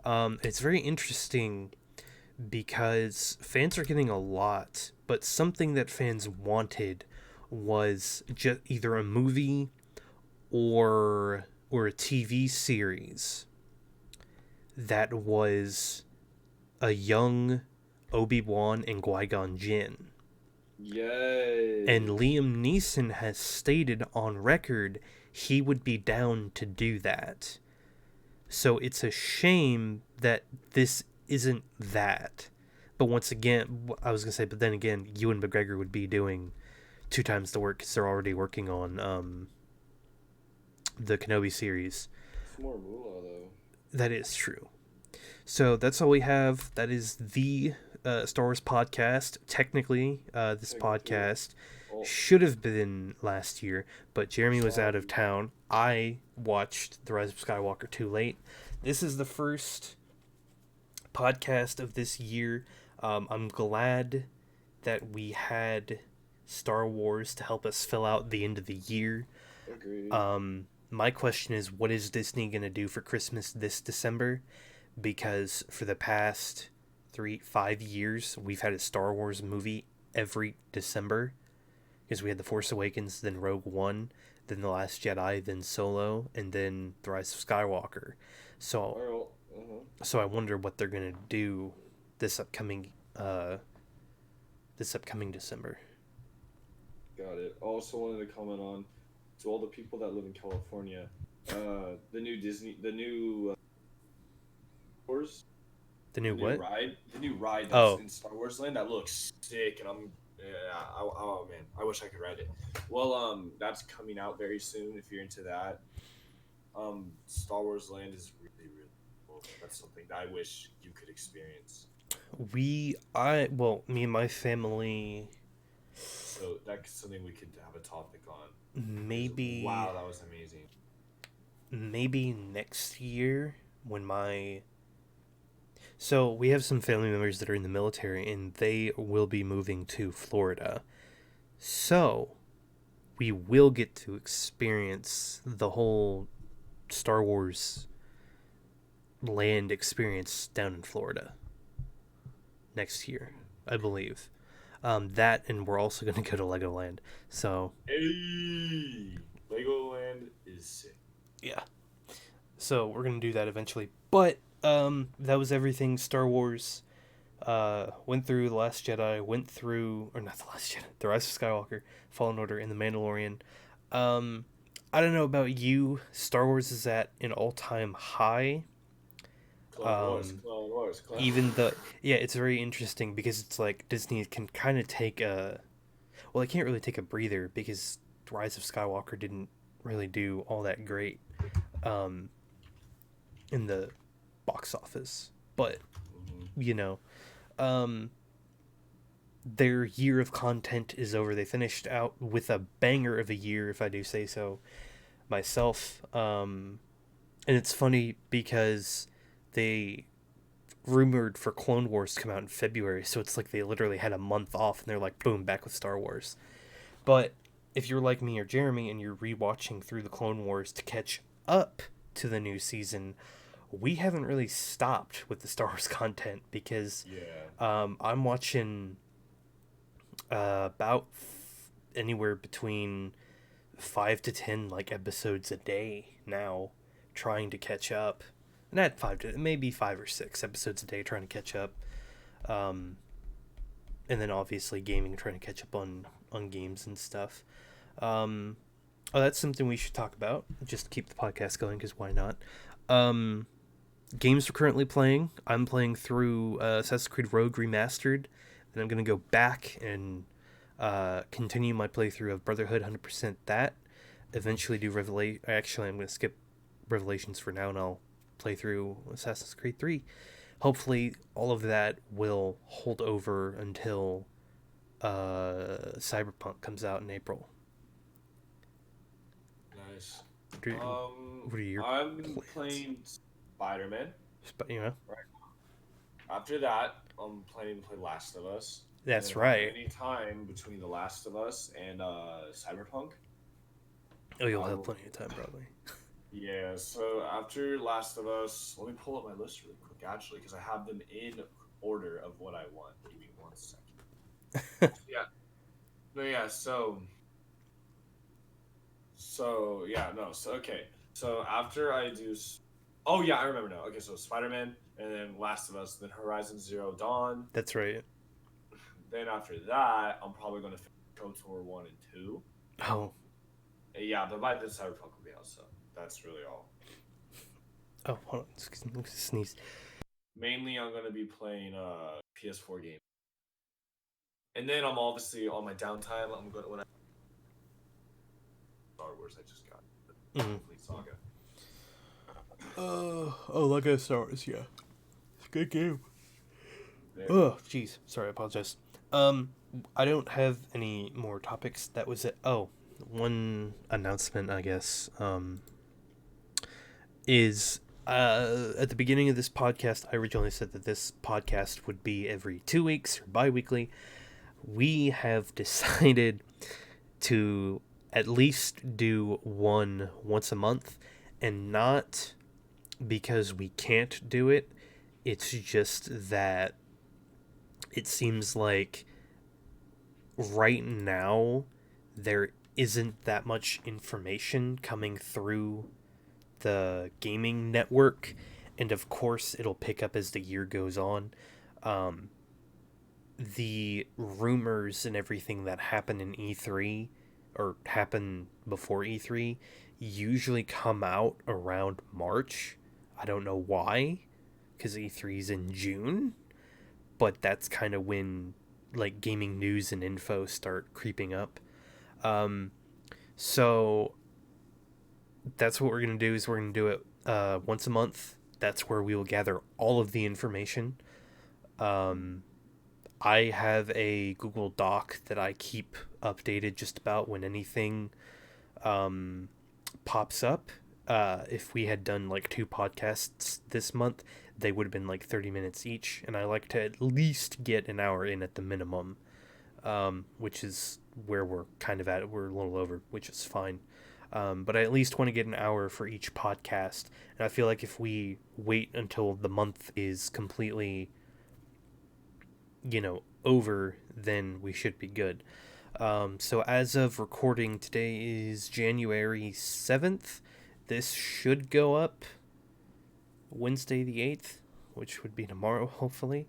It's very interesting because fans are getting a lot, but something that fans wanted was just either a movie or a TV series that was a young Obi-Wan and Qui-Gon Jinn. Yay. And Liam Neeson has stated on record he would be down to do that. So it's a shame that this isn't that. But once again, I was going to say, but then again, Ewan McGregor would be doing 2 times the work because they're already working on the Kenobi series. It's more moolah, though. That is true. So that's all we have. That is the Star Wars podcast. Technically, this podcast should have been last year, but Jeremy was out of town. I watched The Rise of Skywalker too late. This is the first podcast of this year. I'm glad that we had Star Wars to help us fill out the end of the year. Agreed. My question is, what is Disney going to do for Christmas this December? Because for the past 5 years, we've had a Star Wars movie every December. Because we had The Force Awakens, then Rogue One, then The Last Jedi, then Solo, and then The Rise of Skywalker. So I wonder what they're going to do this upcoming December. Got it. Also wanted to comment on, to all the people that live in California, the new Wars. The new what? Ride. The new ride that's in Star Wars Land that looks sick, and oh man, I wish I could ride it. Well, that's coming out very soon if you're into that. Star Wars Land is really, really cool. That's something that I wish you could experience. Me and my family. So that's something we could have a topic on. Maybe. Wow, that was amazing. Maybe next year when So we have some family members that are in the military, and they will be moving to Florida. So we will get to experience the whole Star Wars land experience down in Florida next year, I believe. That, and we're also going to go to Legoland. So, hey, Legoland is sick. Yeah. So we're going to do that eventually. But that was everything Star Wars. Went through The Last Jedi, The Rise of Skywalker, Fallen Order, and The Mandalorian. I don't know about you. Star Wars is at an all-time high. Clone Wars, Clone Even the yeah, it's very interesting because it's like Disney can kind of take a well, they can't really take a breather because Rise of Skywalker didn't really do all that great um, in the box office, but hmm you know, um, their year of content is over. They finished out with a banger of a year, if I do say so myself. And it's funny because they rumored for Clone Wars to come out in February, so it's like they literally had a month off, and they're like, boom, back with Star Wars. But if you're like me or Jeremy and you're rewatching through the Clone Wars to catch up to the new season, we haven't really stopped with the Star Wars content because Yeah. I'm watching about anywhere between 5 to 10 like episodes a day now, trying to catch up. Not five to maybe 5 or 6 episodes a day trying to catch up. Um, and then obviously gaming, trying to catch up on games and stuff. Um, oh, that's something we should talk about. Just to keep the podcast going, because why not? Um, games we're currently playing. I'm playing through Assassin's Creed Rogue Remastered. Then I'm gonna go back and continue my playthrough of Brotherhood 100% that. Eventually do Revelation. Actually, I'm gonna skip Revelations for now, and I'll play through Assassin's Creed 3. Hopefully, all of that will hold over until Cyberpunk comes out in April. Nice. What are your I'm plans? playing Spider-Man. You know, Right. After that, I'm planning to play Last of Us. And then that's if I have right. any time between The Last of Us and Cyberpunk, Oh, you'll I have will. plenty of time probably. Yeah. So after Last of Us, let me pull up my list really quick, actually, because I have them in order of what I want. Give me 1 second. Yeah. No. Yeah. So yeah. No. So okay. So after I do. Oh yeah, I remember now. Okay, so Spider-Man, and then Last of Us, then Horizon Zero Dawn. That's right. Then after that, I'm probably gonna finish KOTOR 1 and 2. Oh, Yeah, but by then Cyberpunk will be out, so that's really all. oh, hold on. Excuse me, sneeze. Mainly, I'm gonna be playing PS4 game, and then I'm obviously on my downtime. I'm gonna when I Star Wars I just got the Mm. complete saga. Oh, Lego Star Wars. Yeah, it's a good game. There. Oh, jeez. Sorry, I apologize. Um, I don't have any more topics. That was it. Oh, one announcement, I guess. Is at the beginning of this podcast, I originally said that this podcast would be every 2 weeks or bi-weekly. We have decided to at least do one once a month, and not because we can't do it. It's just that it seems like right now there isn't that much information coming through the gaming network, and of course it'll pick up as the year goes on. um, the rumors and everything that happen in E3 or happen before E3 usually come out around March. I don't know why, because E3 is in June, but that's kind of when like gaming news and info start creeping up. Um, so that's what we're gonna do. Is we're gonna do it once a month. That's where we will gather all of the information. Um, I have a Google Doc that I keep updated just about when anything um, pops up. If we had done like 2 podcasts this month, they would have been like 30 minutes each, and I like to at least get an hour in at the minimum, which is where we're kind of at. We're a little over, which is fine. But I at least want to get an hour for each podcast, and I feel like if we wait until the month is completely, over, then we should be good. So as of recording, today is January 7th. This should go up Wednesday the 8th, which would be tomorrow, hopefully.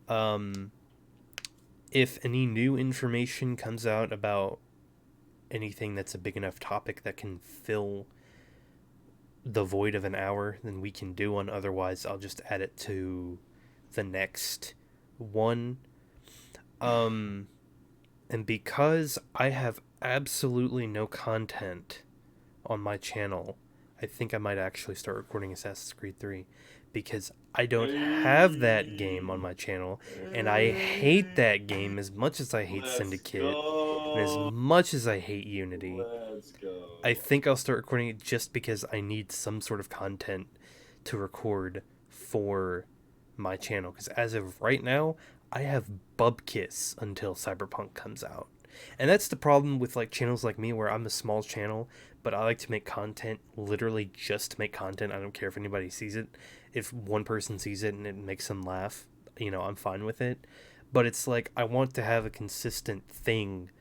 Um, if any new information comes out about anything that's a big enough topic that can fill the void of an hour, then we can do one. Otherwise, I'll just add it to the next one. Um, and because I have absolutely no content on my channel, I think I might actually start recording Assassin's Creed 3 because I don't have that game on Hey, my channel, and I hate hey, that game as much as I hate let's Syndicate and as go. much as I hate Unity. Let's I go. think I'll start recording it just because I need some sort of content to record for my channel. Because as of right now, I have bubkiss until Cyberpunk comes out. And that's the problem with like channels like me where I'm a small channel, but I like to make content literally just to make content. I don't care if anybody sees it. If one person sees it and it makes them laugh, I'm fine with it. But it's like I want to have a consistent thing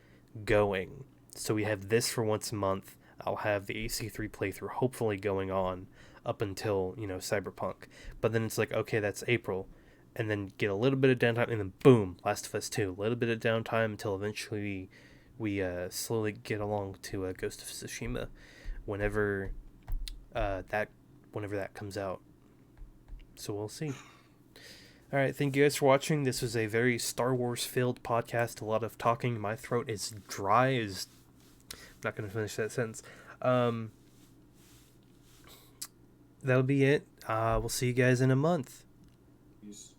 going. So we have this for once a month. I'll have the AC3 playthrough hopefully going on up until, Cyberpunk. But then it's like, okay, that's April. And then get a little bit of downtime, and then boom, Last of Us 2. A little bit of downtime until eventually we slowly get along to Ghost of Tsushima whenever that whenever that comes out. So we'll see. All right, thank you guys for watching. This was a very Star Wars filled podcast. A lot of talking. My throat is dry. Is not going to finish that sentence. Um, that'll be it. We'll see you guys in a month. Peace.